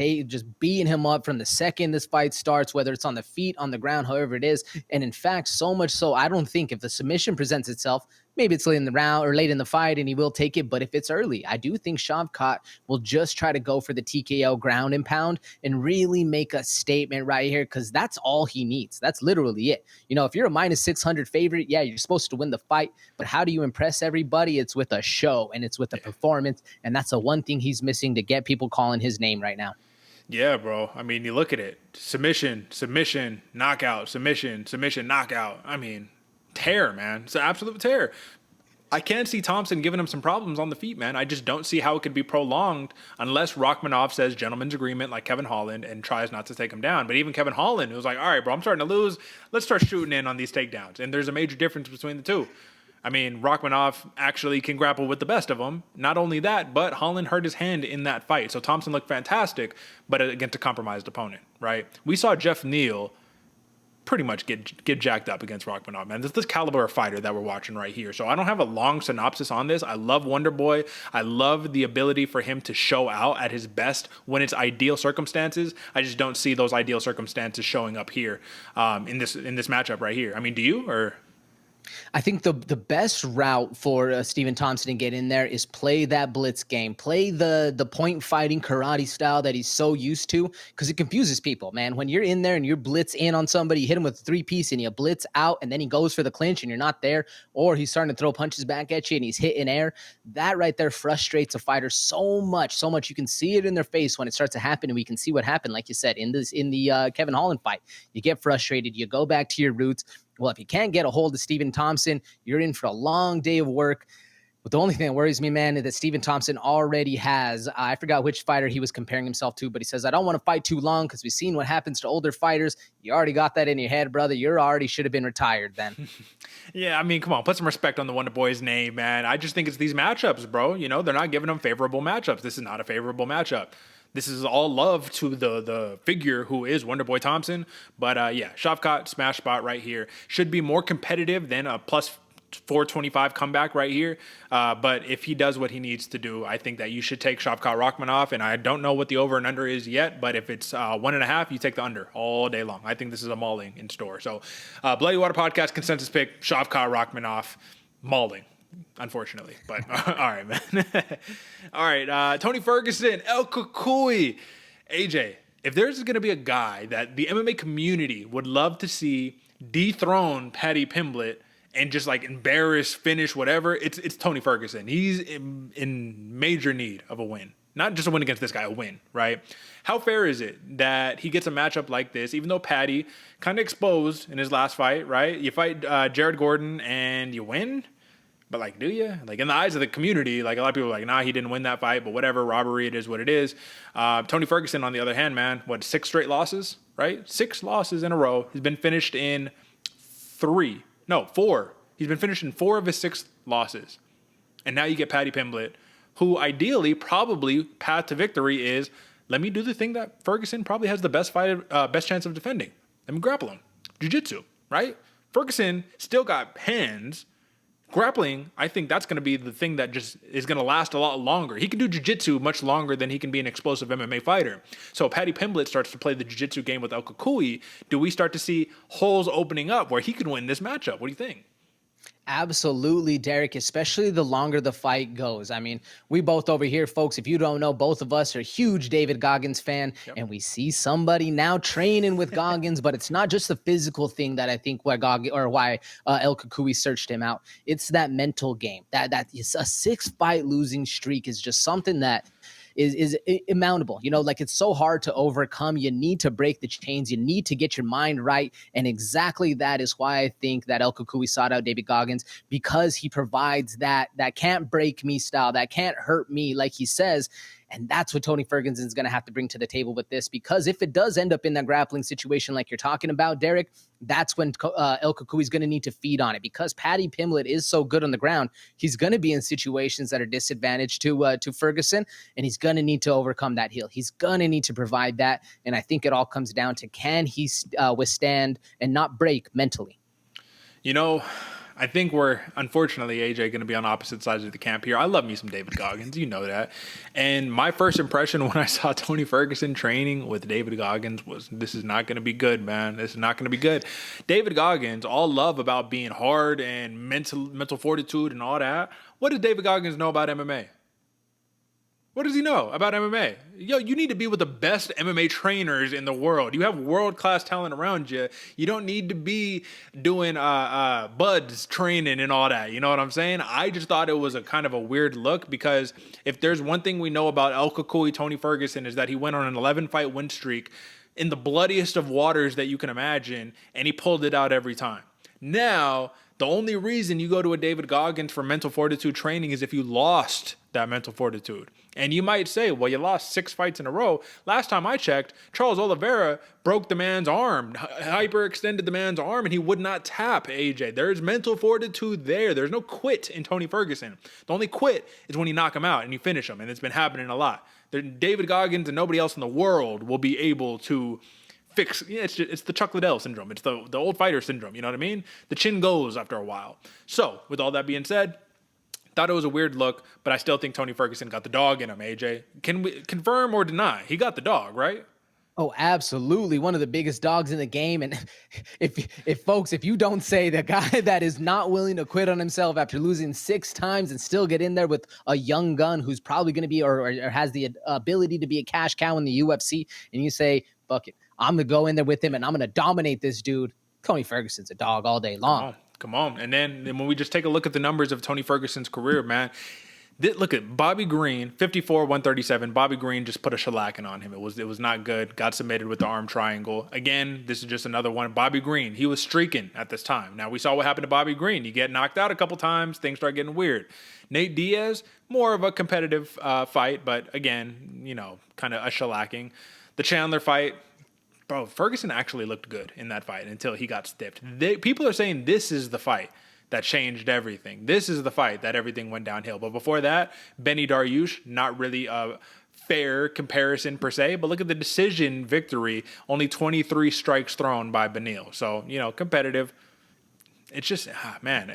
beating him up from the second this fight starts, whether it's on the feet, on the ground, however it is. And in fact, so much so, I don't think if the submission presents itself, maybe it's late in the round or late in the fight and he will take it. But if it's early, I do think Shavkat will just try to go for the TKO ground and pound and really make a statement right here, because that's all he needs. That's literally it. You know, if you're a minus 600 favorite, yeah, you're supposed to win the fight. But how do you impress everybody? It's with a show and it's with a performance. And that's the one thing he's missing to get people calling his name right now. Yeah, bro. I mean, you look at it. Submission, knockout, submission, knockout. I mean, tear, man. It's an absolute tear. I can't see Thompson giving him some problems on the feet, man. I just don't see how it could be prolonged unless Rakhmonov says gentleman's agreement like Kevin Holland and tries not to take him down. But even Kevin Holland, it was like, all right, bro, I'm starting to lose. Let's start shooting in on these takedowns. And there's a major difference between the two. I mean, Rakhmonov actually can grapple with the best of them. Not only that, but Holland hurt his hand in that fight. So Thompson looked fantastic, but against a compromised opponent, right? We saw Jeff Neal pretty much get jacked up against Rakhmonov, man. This is the caliber of fighter that we're watching right here. So I don't have a long synopsis on this. I love Wonder Boy. I love the ability for him to show out at his best when it's ideal circumstances. I just don't see those ideal circumstances showing up here in this matchup right here. I mean, do you? Or I think the best route for Stephen Thompson to get in there is play that blitz game, play the point fighting karate style that he's so used to, because it confuses people, man. When you're in there and you're blitz in on somebody, you hit him with a 3-piece and you blitz out and then he goes for the clinch and you're not there, or he's starting to throw punches back at you and he's hit in air. That right there frustrates a fighter so much. You can see it in their face when it starts to happen, and we can see what happened, like you said, in the Kevin Holland fight. You get frustrated, you go back to your roots. Well, if you can't get a hold of Stephen Thompson, you're in for a long day of work. But the only thing that worries me, man, is that Stephen Thompson already has, I forgot which fighter he was comparing himself to, but he says, I don't want to fight too long because we've seen what happens to older fighters. You already got that in your head, brother. You already should have been retired then. Yeah, I mean, come on, put some respect on the Wonder Boy's name, man. I just think it's these matchups, bro. You know, they're not giving him favorable matchups. This is not a favorable matchup. This is all love to the figure who is Wonder Boy Thompson. But yeah, Shavkat, smash spot right here. Should be more competitive than a plus 425 comeback right here. But if he does what he needs to do, I think that you should take Shavkat Rakhmonov. And I don't know what the over and under is yet, but if it's 1.5, you take the under all day long. I think this is a mauling in store. So Bloody Water Podcast consensus pick, Shavkat Rakhmonov, mauling. Unfortunately, but all right, man. All right, Tony Ferguson, El Cucuy. AJ, if there's going to be a guy that the MMA community would love to see dethrone Paddy Pimblett and just like embarrass, finish, whatever, it's Tony Ferguson. He's in major need of a win. not just a win against this guy, a win, right? How fair is it that he gets a matchup like this, even though Paddy kind of exposed in his last fight, right? You fight Jared Gordon and you win, but like, do you? Like in the eyes of the community, like a lot of people are like, nah, he didn't win that fight, but whatever, robbery, it is what it is. Tony Ferguson, on the other hand, man, 6 straight losses, right? 6 losses in a row. He's been finished in 4. He's been finished in 4 of his 6 losses. And now you get Paddy Pimblett, who ideally, probably, path to victory is, let me do the thing that Ferguson probably has the best chance of defending. Let me grapple him. Jiu-jitsu, right? Ferguson still got hands. Grappling, I think that's going to be the thing that just is going to last a lot longer. He can do jiu-jitsu much longer than he can be an explosive MMA fighter. So Paddy Pimblett starts to play the jiu-jitsu game with El Cucuy. Do we start to see holes opening up where he could win this matchup? What do you think? Absolutely, Derick, especially the longer the fight goes. I mean, we both over here, folks, if you don't know, both of us are huge David Goggins fan, and we see somebody now training with Goggins, but it's not just the physical thing that I think why El Cucuy searched him out. It's that mental game. That is a 6-fight losing streak is just something that is immountable. You know, like it's so hard to overcome. You need to break the chains. You need to get your mind right. And exactly that is why I think that El Cucuy sought out David Goggins, because he provides that can't break me style, that can't hurt me, like he says. And that's what Tony Ferguson is going to have to bring to the table with this, because if it does end up in that grappling situation like you're talking about, Derick, that's when El Cucuy is going to need to feed on it, because Paddy Pimblett is so good on the ground. He's going to be in situations that are disadvantaged to Ferguson, and he's going to need to overcome that heel. He's going to need to provide that, and I think it all comes down to, can he withstand and not break mentally? You know, I think we're, unfortunately, AJ, going to be on opposite sides of the camp here. I love me some David Goggins. You know that. And my first impression when I saw Tony Ferguson training with David Goggins was, this is not going to be good, man. This is not going to be good. David Goggins, all love about being hard and mental fortitude and all that. What does David Goggins know about MMA? What does he know about MMA? Yo, you need to be with the best MMA trainers in the world. You have world-class talent around you. You don't need to be doing buds training and all that. You know what I'm saying? I just thought it was a kind of a weird look, because if there's one thing we know about El Cucuy, Tony Ferguson, is that he went on an 11-fight win streak in the bloodiest of waters that you can imagine, and he pulled it out every time. Now, the only reason you go to a David Goggins for mental fortitude training is if you lost that mental fortitude. And you might say, well, you lost 6 fights in a row. Last time I checked, Charles Oliveira broke the man's arm, hyperextended the man's arm, and he would not tap, AJ. There's mental fortitude there. There's no quit in Tony Ferguson. The only quit is when you knock him out and you finish him, and it's been happening a lot. David Goggins and nobody else in the world will be able to fix. It's the Chuck Liddell syndrome. It's the old fighter syndrome. You know what I mean? The chin goes after a while. So, with all that being said, thought it was a weird look, but I still think Tony Ferguson got the dog in him, AJ. Can we confirm or deny? He got the dog, right? Oh, absolutely. One of the biggest dogs in the game. And if you don't say the guy that is not willing to quit on himself after losing 6 times and still get in there with a young gun who's probably going to be or has the ability to be a cash cow in the UFC, and you say, fuck it, I'm going to go in there with him and I'm going to dominate this dude, Tony Ferguson's a dog all day long. Come on. And then when we just take a look at the numbers of Tony Ferguson's career, man, look at Bobby Green, 54, 137. Bobby Green just put a shellacking on him. It was not good. Got submitted with the arm triangle. Again, this is just another one. Bobby Green, he was streaking at this time. Now, we saw what happened to Bobby Green. You get knocked out a couple times, things start getting weird. Nate Diaz, more of a competitive fight, but again, kind of a shellacking. The Chandler fight, bro, Ferguson actually looked good in that fight until he got stiffed. People are saying this is the fight that changed everything. This is the fight that everything went downhill. But before that, Benny Dariush, not really a fair comparison per se, but look at the decision victory, only 23 strikes thrown by Beneil. So, competitive. It's just, man,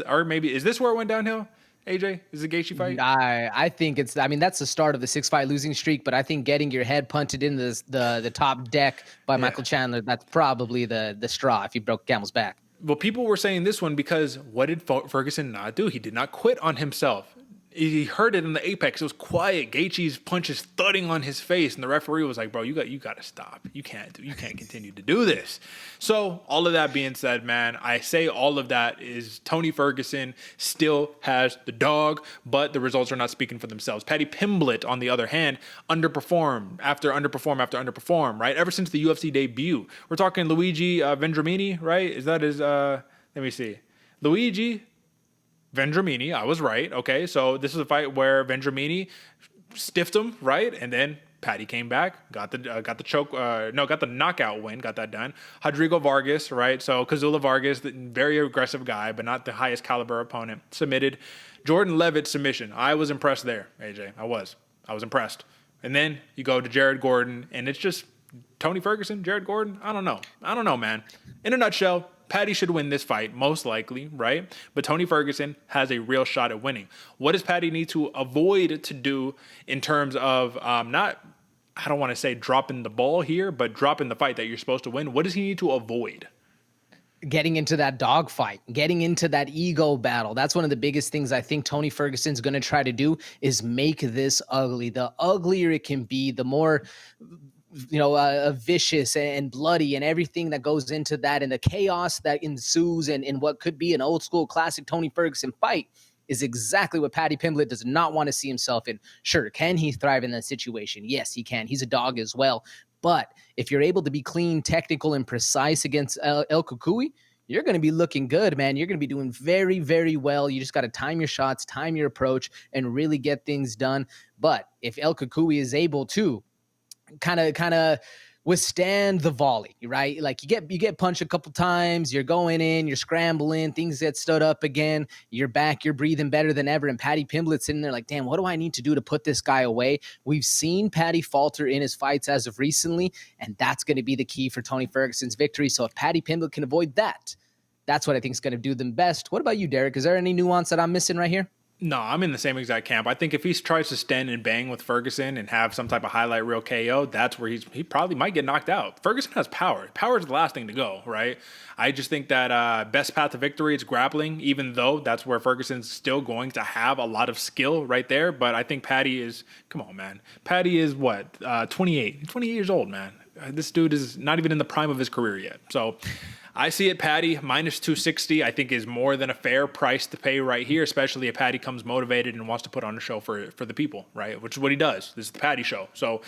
or maybe, is this where it went downhill? AJ, is the Gaethje fight? I think that's the start of the 6-fight losing streak, but I think getting your head punted in the top deck by Michael Chandler, that's probably the straw if you broke Camel's back. Well, people were saying this one because what did Ferguson not do? He did not quit on himself. he heard it in the apex. It was quiet. Gaethje's punches thudding on his face, and the referee was like, "Bro, you got to stop. You can't continue to do this." So all of that being said, man, I say all of that is Tony Ferguson still has the dog, but the results are not speaking for themselves. Paddy Pimblett, on the other hand, underperform after underperform, right? Ever since the UFC debut. We're talking Luigi Vendramini, right? Is that his? Let me see, Luigi Vendramini, I was right. Okay, so this is a fight where Vendramini stiffed him, right? And then Paddy came back, got the knockout win, got that done. Rodrigo Vargas, right? So Kazula Vargas, the very aggressive guy, but not the highest caliber opponent, submitted. Jordan Levitt submission. I was impressed there, AJ. I was impressed. And then you go to Jared Gordon, and it's just Tony Ferguson, Jared Gordon. I don't know, man. In a nutshell, Paddy should win this fight, most likely, right? But Tony Ferguson has a real shot at winning. What does Paddy need to avoid to do in terms of not, I don't want to say dropping the ball here, but dropping the fight that you're supposed to win? What does he need to avoid? Getting into that dogfight, getting into that ego battle. That's one of the biggest things I think Tony Ferguson's going to try to do is make this ugly. The uglier it can be, the more vicious and bloody and everything that goes into that, and the chaos that ensues in what could be an old school classic Tony Ferguson fight is exactly what Paddy Pimblett does not want to see himself in. Sure, can he thrive in that situation? Yes, he can. He's a dog as well. But if you're able to be clean, technical, and precise against El Cucuy, you're going to be looking good, man. You're going to be doing very, very well. You just got to time your shots, time your approach, and really get things done. But if El Cucuy is able to kind of withstand the volley, right? Like you get punched a couple times, you're going in, you're scrambling, things get stood up again, you're back, you're breathing better than ever. And Paddy Pimblett's sitting there like, damn, what do I need to do to put this guy away? We've seen Paddy falter in his fights as of recently, and that's going to be the key for Tony Ferguson's victory. So if Paddy Pimblett can avoid that, that's what I think is going to do them best. What about you, Derick? Is there any nuance that I'm missing right here? No, I'm in the same exact camp. I think if he tries to stand and bang with Ferguson and have some type of highlight reel KO, that's where he probably might get knocked out. Ferguson has power. Power is the last thing to go, right? I just think that best path to victory is grappling, even though that's where Ferguson's still going to have a lot of skill right there. But I think Paddy is, come on, man. Paddy is what, 28? 28 years old, man. This dude is not even in the prime of his career yet. So I see it, Paddy, minus 260, I think is more than a fair price to pay right here, especially if Paddy comes motivated and wants to put on a show for the people, right? Which is what he does. This is the Paddy show. So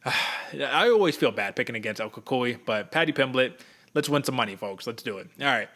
I always feel bad picking against El Cucuy, but Paddy Pimblett, let's win some money, folks. Let's do it. All right.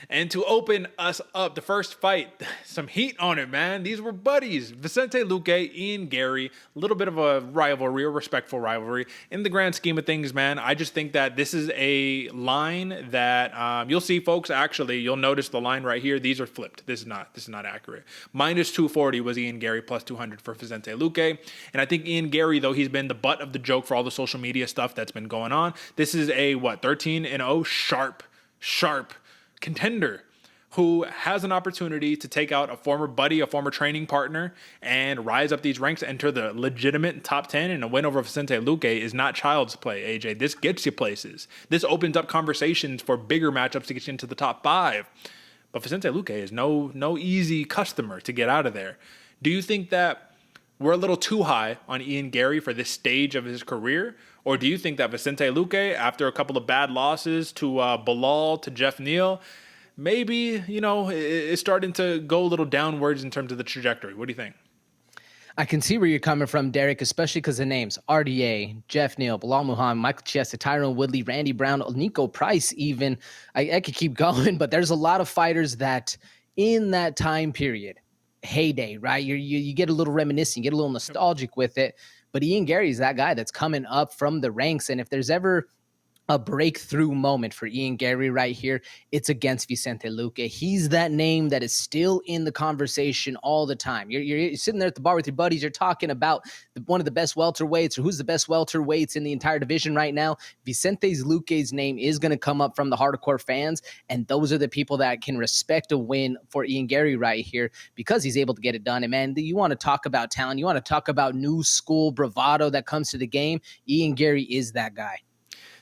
And to open us up, the first fight, some heat on it, man. These were buddies. Vicente Luque, Ian Garry, a little bit of a rivalry, a respectful rivalry. In the grand scheme of things, man, I just think that this is a line that you'll see, folks. Actually, you'll notice the line right here. These are flipped. This is not accurate. Minus 240 was Ian Garry, plus 200 for Vicente Luque. And I think Ian Garry, though he's been the butt of the joke for all the social media stuff that's been going on, this is a 13-0 sharp contender who has an opportunity to take out a former buddy, a former training partner, and rise up these ranks, enter the legitimate top 10, and a win over Vicente Luque is not child's play, AJ. This gets you places. This opens up conversations for bigger matchups to get you into the top 5. But Vicente Luque is no easy customer to get out of there. Do you think that we're a little too high on Ian Garry for this stage of his career? Or do you think that Vicente Luque, after a couple of bad losses to Bilal, to Jeff Neal, maybe, is starting to go a little downwards in terms of the trajectory? What do you think? I can see where you're coming from, Derick, especially because the names RDA, Jeff Neal, Bilal Muhammad, Michael Chiesa, Tyrone Woodley, Randy Brown, Nico Price even. I could keep going, but there's a lot of fighters that in that time period, heyday, right? You get a little reminiscent, you get a little nostalgic with it. But Ian Garry is that guy that's coming up from the ranks. And if there's ever a breakthrough moment for Ian Garry right here, it's against Vicente Luque. He's that name that is still in the conversation all the time. You're sitting there at the bar with your buddies. You're talking about one of the best welterweights or who's the best welterweights in the entire division right now. Vicente Luque's name is going to come up from the hardcore fans, and those are the people that can respect a win for Ian Garry right here because he's able to get it done. And, man, you want to talk about talent. You want to talk about new school bravado that comes to the game. Ian Garry is that guy.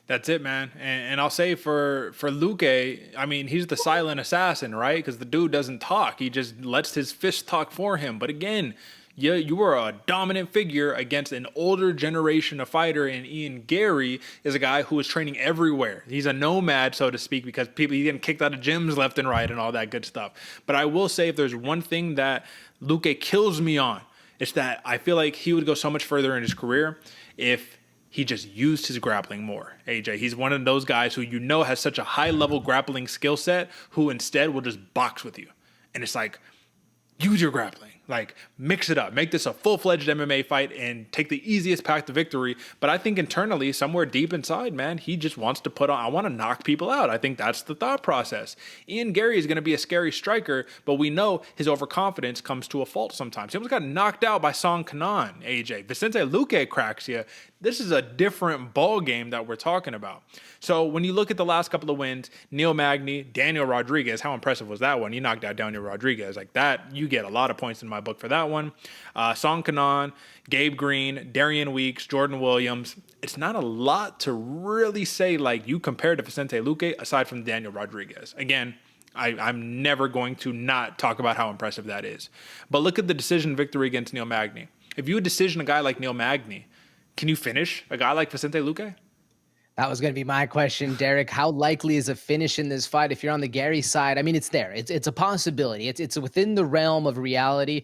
That's it, man. And I'll say for Luque, I mean, he's the silent assassin, right? Because the dude doesn't talk. He just lets his fist talk for him. But again, you were a dominant figure against an older generation of fighter, and Ian Garry is a guy who is training everywhere. He's a nomad, so to speak, because he's getting kicked out of gyms left and right and all that good stuff. But I will say, if there's one thing that Luque kills me on, it's that I feel like he would go so much further in his career if he just used his grappling more. AJ, he's one of those guys who has such a high-level grappling skill set who instead will just box with you. And it's like, use your grappling. Like, mix it up. Make this a full-fledged MMA fight and take the easiest path to victory. But I think internally, somewhere deep inside, man, he just wants to I want to knock people out. I think that's the thought process. Ian Garry is going to be a scary striker, but we know his overconfidence comes to a fault sometimes. He almost got knocked out by Song Kanan, AJ. Vicente Luque cracks you. This is a different ball game that we're talking about. So when you look at the last couple of wins, Neil Magny, Daniel Rodriguez, how impressive was that one? You knocked out Daniel Rodriguez. Like that, you get a lot of points in my book for that one. Song Kanan, Gabe Green, Darian Weeks, Jordan Williams. It's not a lot to really say like you compared to Vicente Luque aside from Daniel Rodriguez. Again, I'm never going to not talk about how impressive that is. But look at the decision victory against Neil Magny. If you decision a guy like Neil Magny, can you finish a guy like Vicente Luque? That was going to be my question, Derick. How likely is a finish in this fight if you're on the Garry side? I mean, it's there. It's a possibility. It's within the realm of reality.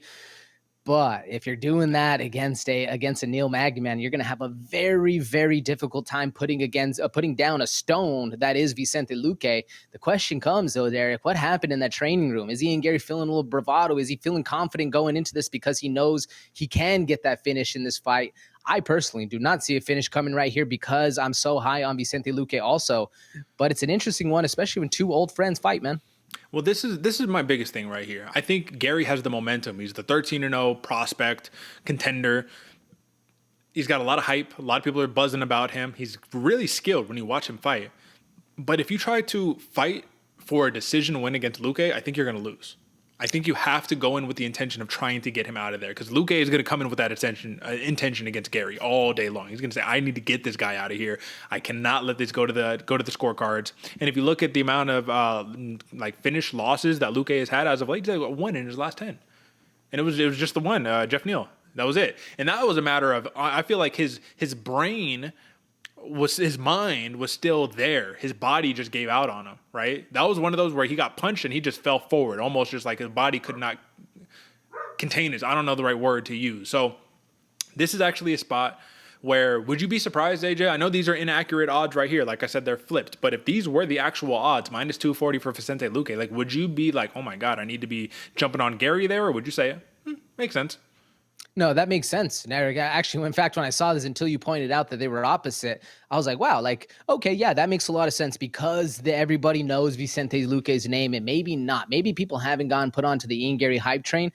But if you're doing that against a Neil Magny, man, you're going to have a very, very difficult time putting down a stone that is Vicente Luque. The question comes, though, Derick, what happened in that training room? Is Ian Garry feeling a little bravado? Is he feeling confident going into this because he knows he can get that finish in this fight? I personally do not see a finish coming right here because I'm so high on Vicente Luque also. But it's an interesting one, especially when two old friends fight, man. Well, this is my biggest thing right here. I think Garry has the momentum. He's the 13-0 prospect contender. He's got a lot of hype. A lot of people are buzzing about him. He's really skilled when you watch him fight. But if you try to fight for a decision win against Luque, I think you're going to lose. I think you have to go in with the intention of trying to get him out of there because Luque is going to come in with that intention against Garry all day long. He's going to say, "I need to get this guy out of here. I cannot let this go to the scorecards." And if you look at the amount of finished losses that Luque has had as of late, he's got one in his last 10, and it was just the one, Jeff Neal. That was it, and that was a matter of I feel like his mind was still there. His body just gave out on him, right? That was one of those where he got punched and he just fell forward, almost just like his body could not contain his, I don't know the right word to use. So this is actually a spot where, would you be surprised, AJ? I know these are inaccurate odds right here. Like I said, they're flipped. But if these were the actual odds, minus 240 for Vicente Luque, like, would you be like, oh my God, I need to be jumping on Garry there? Or would you say, makes sense? No, that makes sense, Derick. Actually, in fact, when I saw this until you pointed out that they were opposite, I was like, wow, like, okay, yeah, that makes a lot of sense because everybody knows Vicente Luque's name and maybe not. Maybe people haven't gotten put onto the Ian Garry hype train.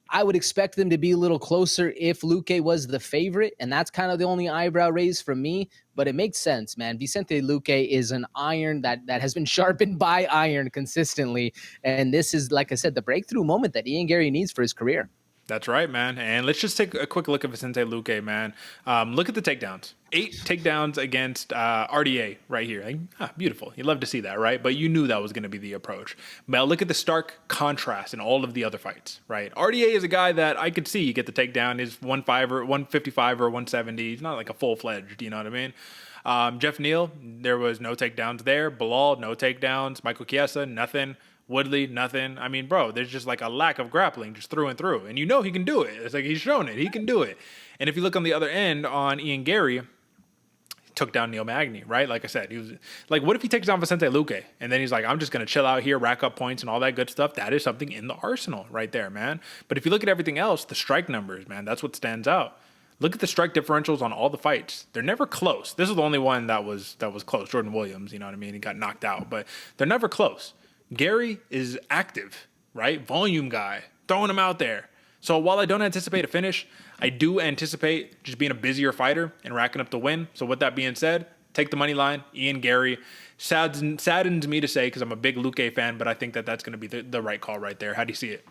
I would expect them to be a little closer if Luque was the favorite, and that's kind of the only eyebrow raise from me, but it makes sense, man. Vicente Luque is an iron that has been sharpened by iron consistently, and this is, like I said, the breakthrough moment that Ian Garry needs for his career. That's right, man. And let's just take a quick look at Vicente Luque, man. Look at the takedowns. 8 takedowns against RDA right here. Like, beautiful. You love to see that, right? But you knew that was going to be the approach. But look at the stark contrast in all of the other fights, right? RDA is a guy that I could see you get the takedown. He's 155 or 170. He's not like a full-fledged, you know what I mean? Jeff Neal, there was no takedowns there. Bilal, no takedowns. Michael Chiesa, nothing. Woodley, nothing. I mean, bro, there's just like a lack of grappling just through and through. And you know he can do it. It's like he's shown it. He can do it. And if you look on the other end on Ian Garry, he took down Neil Magny, right? Like I said, he was like, what if he takes down Vicente Luque? And then he's like, I'm just going to chill out here, rack up points and all that good stuff. That is something in the arsenal right there, man. But if you look at everything else, the strike numbers, man, that's what stands out. Look at the strike differentials on all the fights. They're never close. This is the only one that was close. Jordan Williams, you know what I mean? He got knocked out, but they're never close. Garry is active, right? Volume guy, throwing him out there. So while I don't anticipate a finish, I do anticipate just being a busier fighter and racking up the win. So with that being said, take the money line, Ian Garry. Saddens me to say because I'm a big Luque fan, but I think that's going to be the right call right there. How do you see it?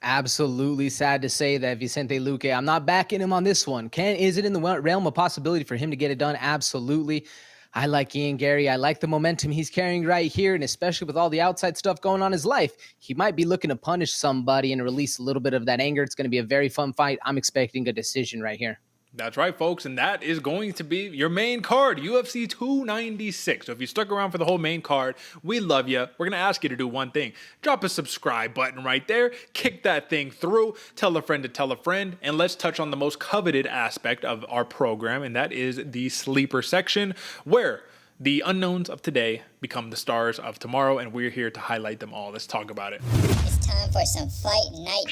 Absolutely sad to say that Vicente Luque, I'm not backing him on this one. Is it in the realm of possibility for him to get it done? Absolutely. I like Ian Garry. I like the momentum he's carrying right here, and especially with all the outside stuff going on in his life, he might be looking to punish somebody and release a little bit of that anger. It's going to be a very fun fight. I'm expecting a decision right here. That's right, folks, and that is going to be your main card, UFC 296. So if you stuck around for the whole main card, we love you. We're going to ask you to do one thing. Drop a subscribe button right there. Kick that thing through. Tell a friend to tell a friend. And let's touch on the most coveted aspect of our program, and that is the sleeper section, where the unknowns of today become the stars of tomorrow, and we're here to highlight them all. Let's talk about it. It's time for some fight night.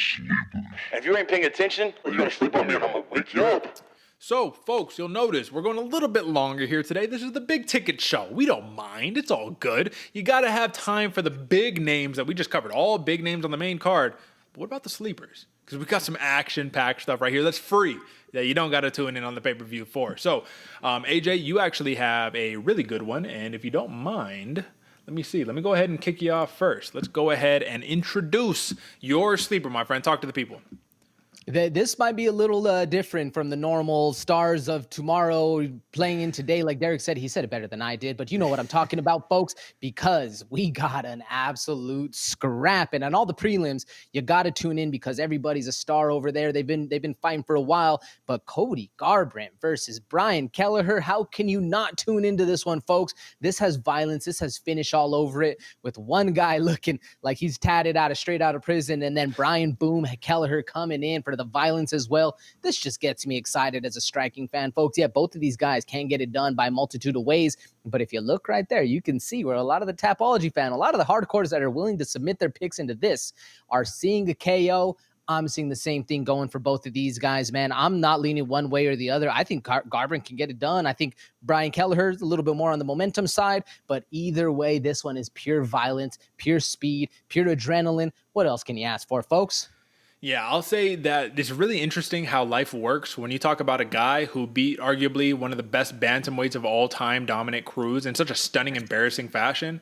And if you ain't paying attention, you're gonna sleep on me and I'm gonna wake you up. So, folks, you'll notice we're going a little bit longer here today. This is the big ticket show. We don't mind. It's all good. You got to have time for the big names that we just covered. All big names on the main card. But what about the sleepers? Because we got some action-packed stuff right here that's free that you don't got to tune in on the pay-per-view for. So, AJ, you actually have a really good one. And if you don't mind, let me see. Let me go ahead and kick you off first. Let's go ahead and introduce your sleeper, my friend. Talk to the people. This might be a little different from the normal stars of tomorrow playing in today. Like Derick said, he said it better than I did, but you know what I'm talking about, folks, because we got an absolute scrap. And on all the prelims, you got to tune in because everybody's a star over there. They've been fighting for a while, but Cody Garbrandt versus Brian Kelleher. How can you not tune into this one, folks? This has violence. This has finish all over it, with one guy looking like he's tatted straight out of prison, and then Brian Boom Kelleher coming in for the violence as well. This just gets me excited as a striking fan, folks. Yeah, both of these guys can get it done by a multitude of ways, but if you look right there, you can see where a lot of the Tapology fan, a lot of the hardcores that are willing to submit their picks into this are seeing a KO. I'm seeing the same thing going for both of these guys, man. I'm not leaning one way or the other. I think Garbrandt can get it done. I think Brian Kelleher is a little bit more on the momentum side, but either way, this one is pure violence, pure speed, pure adrenaline. What else can you ask for, folks? Yeah, I'll say that it's really interesting how life works when you talk about a guy who beat arguably one of the best bantamweights of all time, Dominic Cruz, in such a stunning, embarrassing fashion,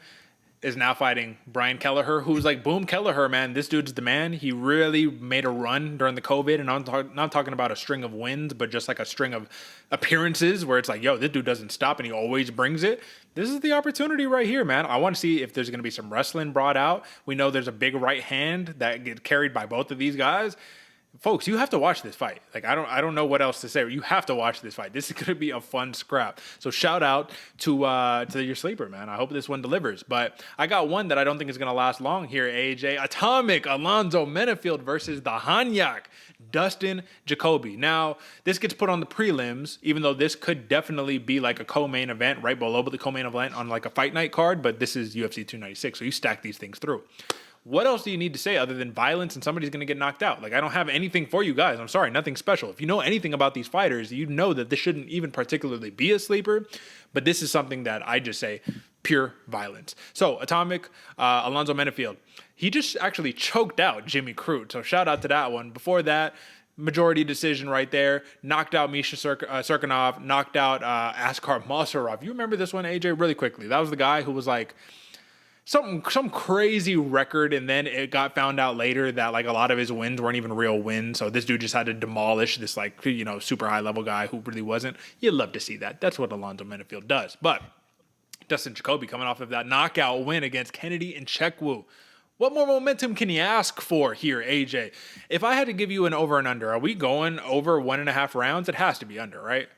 is now fighting Brian Kelleher, who's like, boom, Kelleher, man. This dude's the man. He really made a run during the COVID, and I'm not talking about a string of wins, but just like a string of appearances where it's like, yo, this dude doesn't stop, and he always brings it. This is the opportunity right here, man. I want to see if there's going to be some wrestling brought out. We know there's a big right hand that gets carried by both of these guys. Folks, you have to watch this fight. Like, I don't know what else to say. You have to watch this fight. This is going to be a fun scrap. So shout out to your sleeper, man. I hope this one delivers. But I got one that I don't think is going to last long here, AJ. Atomic Alonzo Menafield versus the Hanyak, Dustin Jacoby. Now, this gets put on the prelims, even though this could definitely be like a co-main event right below the co-main event on like a fight night card. But this is UFC 296, so you stack these things through. What else do you need to say other than violence and somebody's going to get knocked out? Like, I don't have anything for you guys. I'm sorry, nothing special. If you know anything about these fighters, you know that this shouldn't even particularly be a sleeper, but this is something that I just say pure violence. So, Atomic, Alonzo Menafield, he just actually choked out Jimmy Crute, so shout out to that one. Before that, majority decision right there, knocked out Misha Serkinov, knocked out Askar Masarov. You remember this one, AJ, really quickly? That was the guy who was like, some crazy record, and then it got found out later that like a lot of his wins weren't even real wins. So this dude just had to demolish this like, you know, super high level guy who really wasn't. You'd love to see that. That's what Alonzo Menafield does. But Dustin Jacoby coming off of that knockout win against Kennedy Nzechukwu. What more momentum can you ask for here, AJ? If I had to give you an over and under, are we going over 1.5 rounds? It has to be under, right?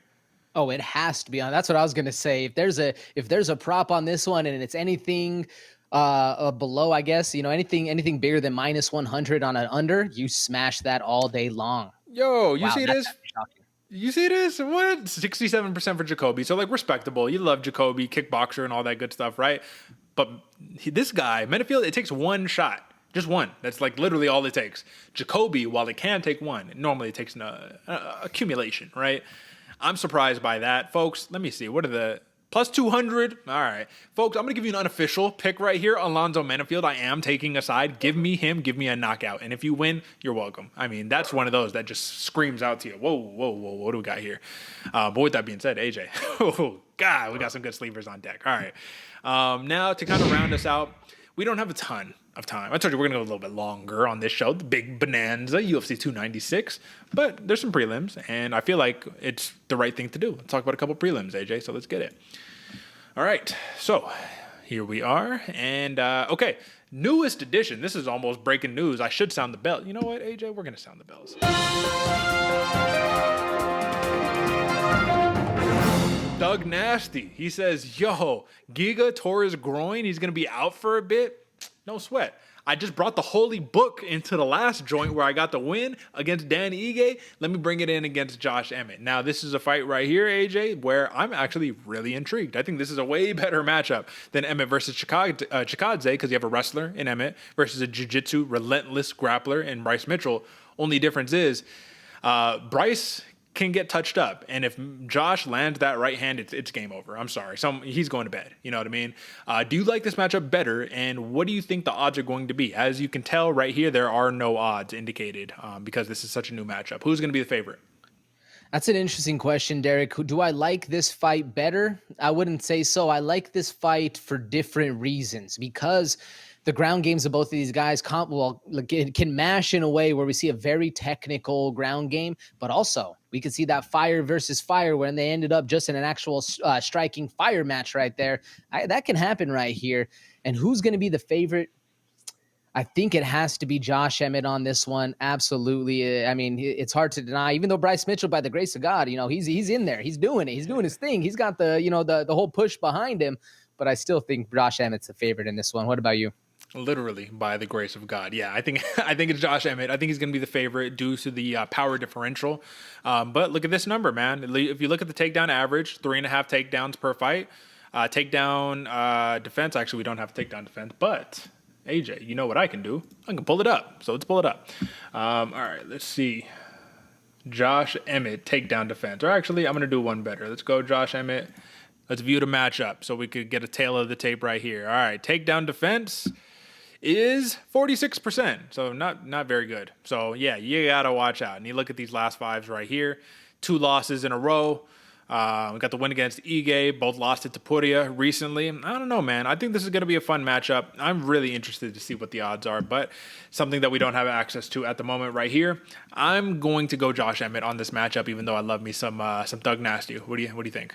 Oh, it has to be on. That's what I was gonna say. If there's a prop on this one and it's anything below, I guess, you know, anything bigger than -100 on an under, you smash that all day long. Yo, you Wow, see this? You see this? What? 67% for Jacoby. So like respectable. You love Jacoby, kickboxer and all that good stuff, right? But this guy, Menafield, it takes one shot. Just one. That's like literally all it takes. Jacoby, while it can take one, normally it takes an accumulation, right? I'm surprised by that. Folks, let me see. What are the plus 200? All right. Folks, I'm going to give you an unofficial pick right here. Alonzo Menafield, I am taking a side. Give me him. Give me a knockout. And if you win, you're welcome. I mean, that's one of those that just screams out to you. Whoa, whoa, whoa. What do we got here? But with that being said, AJ. Oh, God, we got some good sleepers on deck. All right. Now, to kind of round us out, we don't have a ton of time. I told you we're going to go a little bit longer on this show, the big bonanza, UFC 296, but there's some prelims, and I feel like it's the right thing to do. Let's talk about a couple prelims, AJ, so let's get it. All right, so here we are, and okay, newest edition. This is almost breaking news. I should sound the bell. You know what, AJ? We're gonna sound the bells. Doug Nasty. He says, "Yo, Giga tore his groin. He's gonna be out for a bit. No sweat. I just brought the holy book into the last joint where I got the win against Dan Ige. Let me bring it in against Josh Emmett." Now, this is a fight right here, AJ, where I'm actually really intrigued. I think this is a way better matchup than Emmett versus Chikadze, because you have a wrestler in Emmett versus a jiu-jitsu relentless grappler in Bryce Mitchell. Only difference is Bryce can get touched up, and if Josh lands that right hand, it's game over. I'm sorry, he's going to bed. You know what I mean? Do you like this matchup better, and what do you think the odds are going to be? As you can tell right here, there are no odds indicated because this is such a new matchup. Who's going to be the favorite? That's an interesting question, Derek. Do I like this fight better? I wouldn't say so. I like this fight for different reasons, because the ground games of both of these guys can mash in a way where we see a very technical ground game, but also we could see that fire versus fire when they ended up just in an actual striking fire match right there. That can happen right here. And who's going to be the favorite? I think it has to be Josh Emmett on this one. Absolutely. I mean, it's hard to deny, even though Bryce Mitchell, by the grace of God, he's in there. He's doing it. He's doing his thing. He's got the whole push behind him, but I still think Josh Emmett's the favorite in this one. What about you? Literally, by the grace of God. Yeah, I think it's Josh Emmett. I think he's going to be the favorite due to the power differential. But look at this number, man. If you look at the takedown average, 3.5 takedowns per fight. Takedown defense, actually, we don't have takedown defense, but AJ, you know what I can do? I can pull it up. So let's pull it up. All right, let's see. Josh Emmett, takedown defense. Or actually, I'm going to do one better. Let's go Josh Emmett. Let's view the matchup so we could get a tail of the tape right here. All right, takedown defense is 46%, so not very good. So yeah, you gotta watch out. And you look at these last fives right here, 2 losses in a row. We got the win against Ige, both lost it to Puria recently. I don't know, man. I think this is gonna be a fun matchup. I'm really interested to see what the odds are, but something that we don't have access to at the moment right here. I'm going to go Josh Emmett on this matchup, even though I love me some Doug Nasty. What do you think?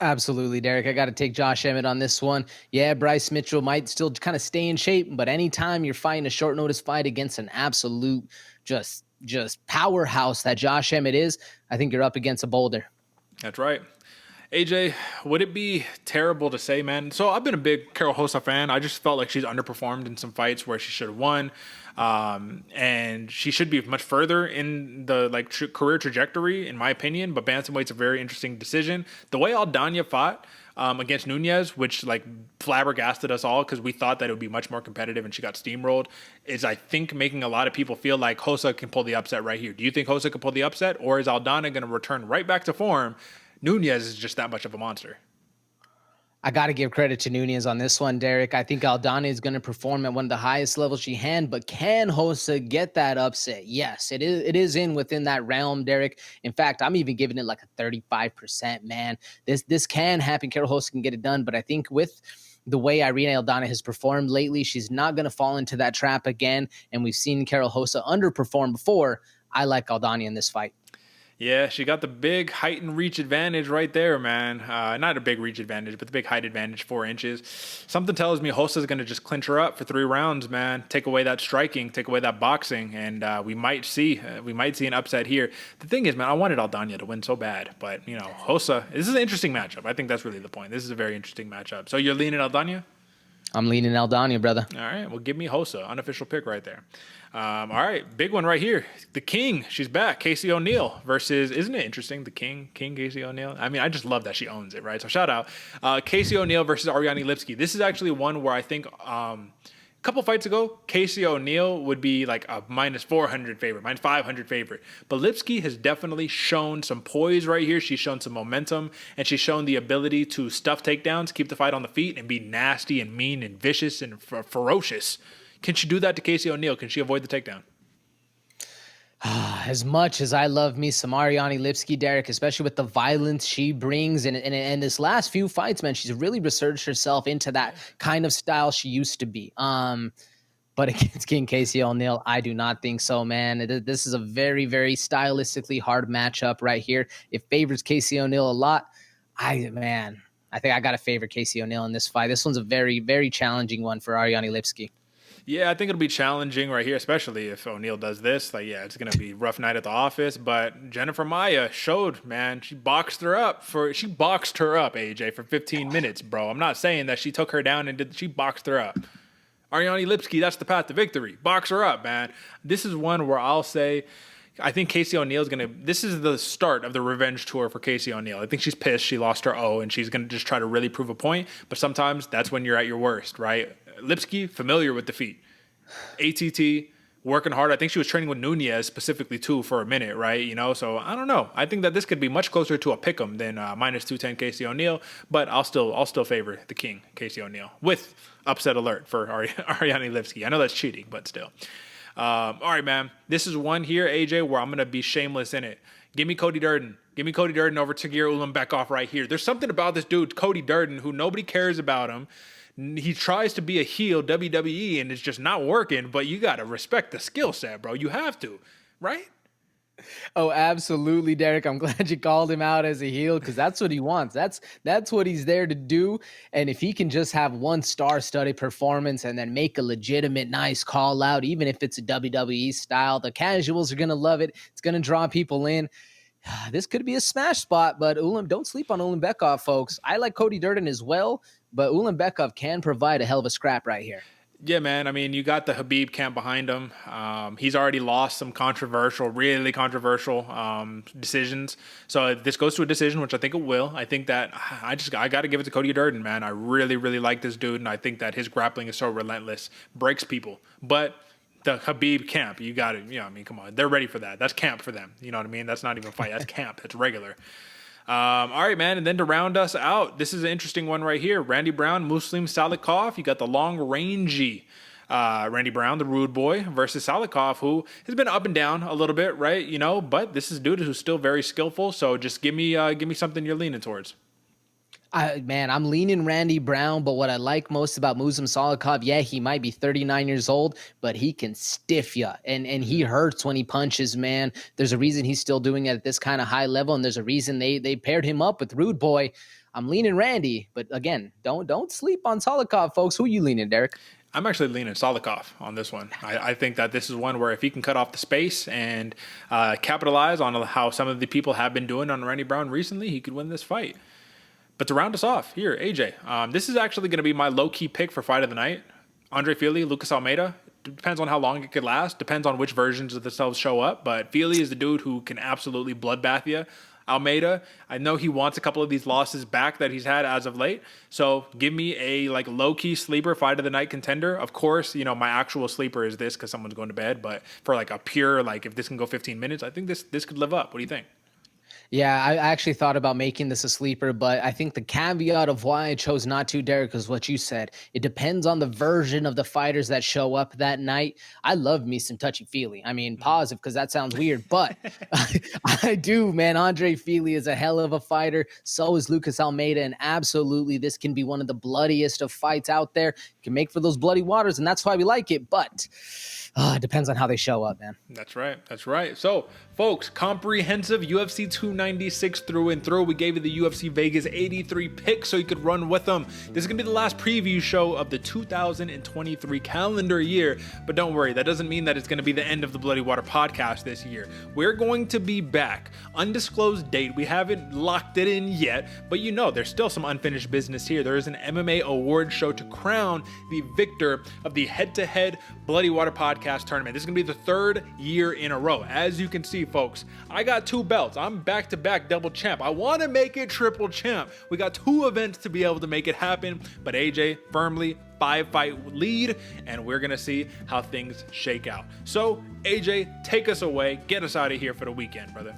Absolutely, Derek. I got to take Josh Emmett on this one. Yeah, Bryce Mitchell might still kind of stay in shape, but anytime you're fighting a short notice fight against an absolute just powerhouse that Josh Emmett is, I think you're up against a boulder. That's right. AJ, would it be terrible to say, man? So I've been a big Karol Rosa fan. I just felt like she's underperformed in some fights where she should have won. And she should be much further in the career trajectory, in my opinion. But bantamweight's a very interesting decision. The way Aldana fought against Nunes, which flabbergasted us all because we thought that it would be much more competitive, and she got steamrolled, is I think making a lot of people feel like Rosa can pull the upset right here. Do you think Rosa can pull the upset, or is Aldana going to return right back to form? Nunes is just that much of a monster. I got to give credit to Nunes on this one, Derek. I think Aldana is going to perform at one of the highest levels she can, but can Rosa get that upset? Yes, it is within that realm, Derek. In fact, I'm even giving it like a 35%, man. This can happen. Karol Rosa can get it done, but I think with the way Irene Aldana has performed lately, she's not going to fall into that trap again, and we've seen Karol Rosa underperform before. I like Aldana in this fight. Yeah, she got the big height and reach advantage right there, man. Not a big reach advantage, but the big height advantage, 4 inches. Something tells me Rosa's going to just clinch her up for 3 rounds, man. Take away that striking, take away that boxing, and we might see an upset here. The thing is, man, I wanted Aldana to win so bad, but Rosa. This is an interesting matchup. I think that's really the point. This is a very interesting matchup. So you're leaning Aldana? I'm leaning Aldana, brother. All right, well, give me Rosa, unofficial pick right there. All right, big one right here. The King, she's back. Casey O'Neill versus, isn't it interesting? The King Casey O'Neill. I mean, I just love that she owns it, right? So shout out. Casey O'Neill versus Ariane Lipski. This is actually one where I think a couple fights ago, Casey O'Neill would be like a minus 400 favorite, minus 500 favorite. But Lipski has definitely shown some poise right here. She's shown some momentum, and she's shown the ability to stuff takedowns, keep the fight on the feet, and be nasty and mean and vicious and ferocious. Can she do that to Casey O'Neill? Can she avoid the takedown? As much as I love me some Ariane Lipski, Derek, especially with the violence she brings, and this last few fights, man, she's really resurged herself into that kind of style she used to be. But against King Casey O'Neill, I do not think so, man. This is a very, very stylistically hard matchup right here. It favors Casey O'Neill a lot. I think I got to favor Casey O'Neill in this fight. This one's a very, very challenging one for Ariane Lipski. Yeah, I think it'll be challenging right here, especially if O'Neill does this. Like, yeah, it's going to be a rough night at the office. But Jennifer Maia showed, man, she boxed her up, AJ, for 15 minutes, bro. I'm not saying that she took her down and she boxed her up. Ariane Lipski, that's the path to victory. Box her up, man. This is one where I'll say, I think Casey O'Neill's this is the start of the revenge tour for Casey O'Neill. I think she's pissed. She lost her O, and she's going to just try to really prove a point. But sometimes that's when you're at your worst, right? Lipski, familiar with defeat. ATT, working hard. I think she was training with Nunez specifically, too, for a minute, right? You know, so I don't know. I think that this could be much closer to a pick'em than minus 210 Casey O'Neill. But I'll still favor the king, Casey O'Neill, with upset alert for Ariane Lipski. I know that's cheating, but still. All right, man. This is one here, AJ, where I'm going to be shameless in it. Give me Cody Durden. Give me Cody Durden over Tagir Ulanbekov right here. There's something about this dude, Cody Durden, who nobody cares about him. He tries to be a heel WWE, and it's just not working, but you got to respect the skill set, bro. You have to, right? Oh, absolutely, Derick. I'm glad you called him out as a heel because that's what he wants. That's what he's there to do. And if he can just have one star-studded performance and then make a legitimate, nice call out, even if it's a WWE style, the casuals are going to love it. It's going to draw people in. This could be a smash spot, but don't sleep on Ulanbekov, folks. I like Cody Durden as well, but Ulanbekov can provide a hell of a scrap right here. Yeah, man. I mean, you got the Khabib camp behind him. He's already lost some really controversial decisions. So if this goes to a decision, which I think it will, I think that I got to give it to Cody Durden, man. I really, really like this dude, and I think that his grappling is so relentless, breaks people. But the Khabib camp, you got it. You know, I mean, come on. They're ready for that. That's camp for them. You know what I mean? That's not even a fight. That's camp. That's regular. All right, man. And then to round us out, this is an interesting one right here. Randy Brown, Muslim Salikov. You got the long rangy Randy Brown, the rude boy, versus Salikov, who has been up and down a little bit, right? You know, but this is a dude who's still very skillful. So just give me something you're leaning towards. I'm leaning Randy Brown, but what I like most about Muslim Salikov, yeah, he might be 39 years old, but he can stiff you, and he hurts when he punches, man. There's a reason he's still doing it at this kind of high level, and there's a reason they paired him up with Rude Boy. I'm leaning Randy, but again, don't sleep on Salikov, folks. Who you leaning, Derick? I'm actually leaning Salikov on this one. I think that this is one where if he can cut off the space and capitalize on how some of the people have been doing on Randy Brown recently, he could win this fight. But to round us off, here, AJ, this is actually going to be my low-key pick for fight of the night. Andre Fili, Lucas Almeida. Depends on how long it could last. Depends on which versions of themselves show up. But Fili is the dude who can absolutely bloodbath you. Almeida, I know he wants a couple of these losses back that he's had as of late. So give me a low-key sleeper fight of the night contender. Of course, you know, my actual sleeper is this because someone's going to bed. But for a pure, if this can go 15 minutes, I think this could live up. What do you think? Yeah, I actually thought about making this a sleeper, but I think the caveat of why I chose not to, Derick, is what you said. It depends on the version of the fighters that show up that night. I love me some touchy-feely. I mean, positive, because that sounds weird, but I do, man. Andre Fili is a hell of a fighter. So is Lucas Almeida, and absolutely, this can be one of the bloodiest of fights out there. It can make for those bloody waters, and that's why we like it, but it depends on how they show up, man. That's right. So, folks, comprehensive UFC 296 through and through. We gave you the UFC Vegas 83 picks so you could run with them. This is going to be the last preview show of the 2023 calendar year. But don't worry, that doesn't mean that it's going to be the end of the Bloody Water podcast this year. We're going to be back. Undisclosed date. We haven't locked it in yet, but you know there's still some unfinished business here. There is an MMA award show to crown the victor of the head-to-head Bloody Water podcast tournament. This is going to be the third year in a row. As you can see, folks, I got 2 belts. I'm back-to-back double champ. I want to make it triple champ. We got 2 events to be able to make it happen, but AJ firmly 5-fight lead, and we're going to see how things shake out. So, AJ, take us away. Get us out of here for the weekend, brother.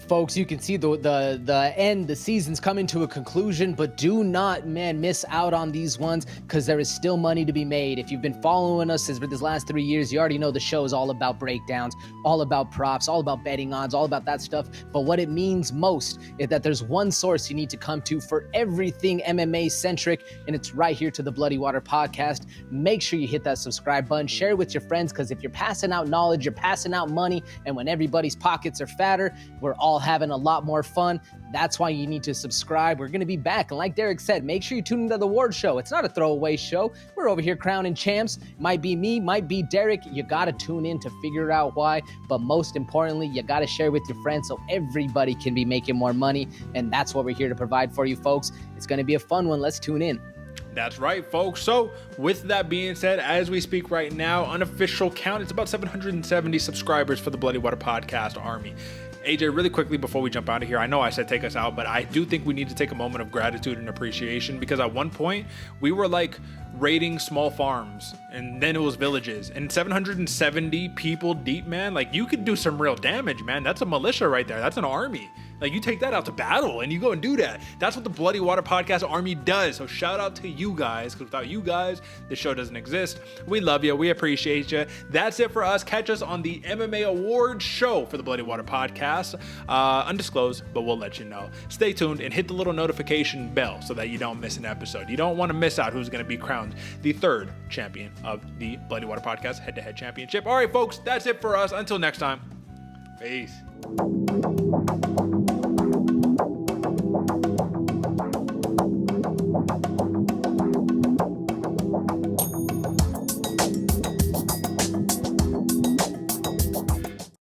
Folks, you can see the end, the season's coming to a conclusion, but do not, miss out on these ones because there is still money to be made. If you've been following us for these last 3 years, you already know the show is all about breakdowns, all about props, all about betting odds, all about that stuff. But what it means most is that there's one source you need to come to for everything MMA centric, and it's right here to the Bloody Water podcast. Make sure you hit that subscribe button, share it with your friends, because if you're passing out knowledge, you're passing out money, and when everybody's pockets are fatter, we're all all having a lot more fun. That's why you need to subscribe. We're going to be back. And like Derick said, make sure you tune into the award show. It's not a throwaway show. We're over here crowning champs. Might be me, might be Derick. You got to tune in to figure out why. But most importantly, you got to share with your friends so everybody can be making more money. And that's what we're here to provide for you folks. It's going to be a fun one. Let's tune in. That's right, folks. So with that being said, as we speak right now, unofficial count, it's about 770 subscribers for the Bloody Water Podcast Army. AJ, really quickly before we jump out of here, I know I said take us out, but I do think we need to take a moment of gratitude and appreciation, because at one point we were like raiding small farms and then it was villages, and 770 people deep, man. Like, you could do some real damage, man. That's a militia right there. That's an army. Like, you take that out to battle and you go and do that. That's what the Bloody Water Podcast Army does. So shout out to you guys, because without you guys, this show doesn't exist. We love you. We appreciate you. That's it for us. Catch us on the MMA Awards show for the Bloody Water Podcast. Undisclosed, but we'll let you know. Stay tuned and hit the little notification bell so that you don't miss an episode. You don't want to miss out who's going to be crowned the third champion of the Bloody Water Podcast head-to-head championship. All right, folks, that's it for us. Until next time, peace.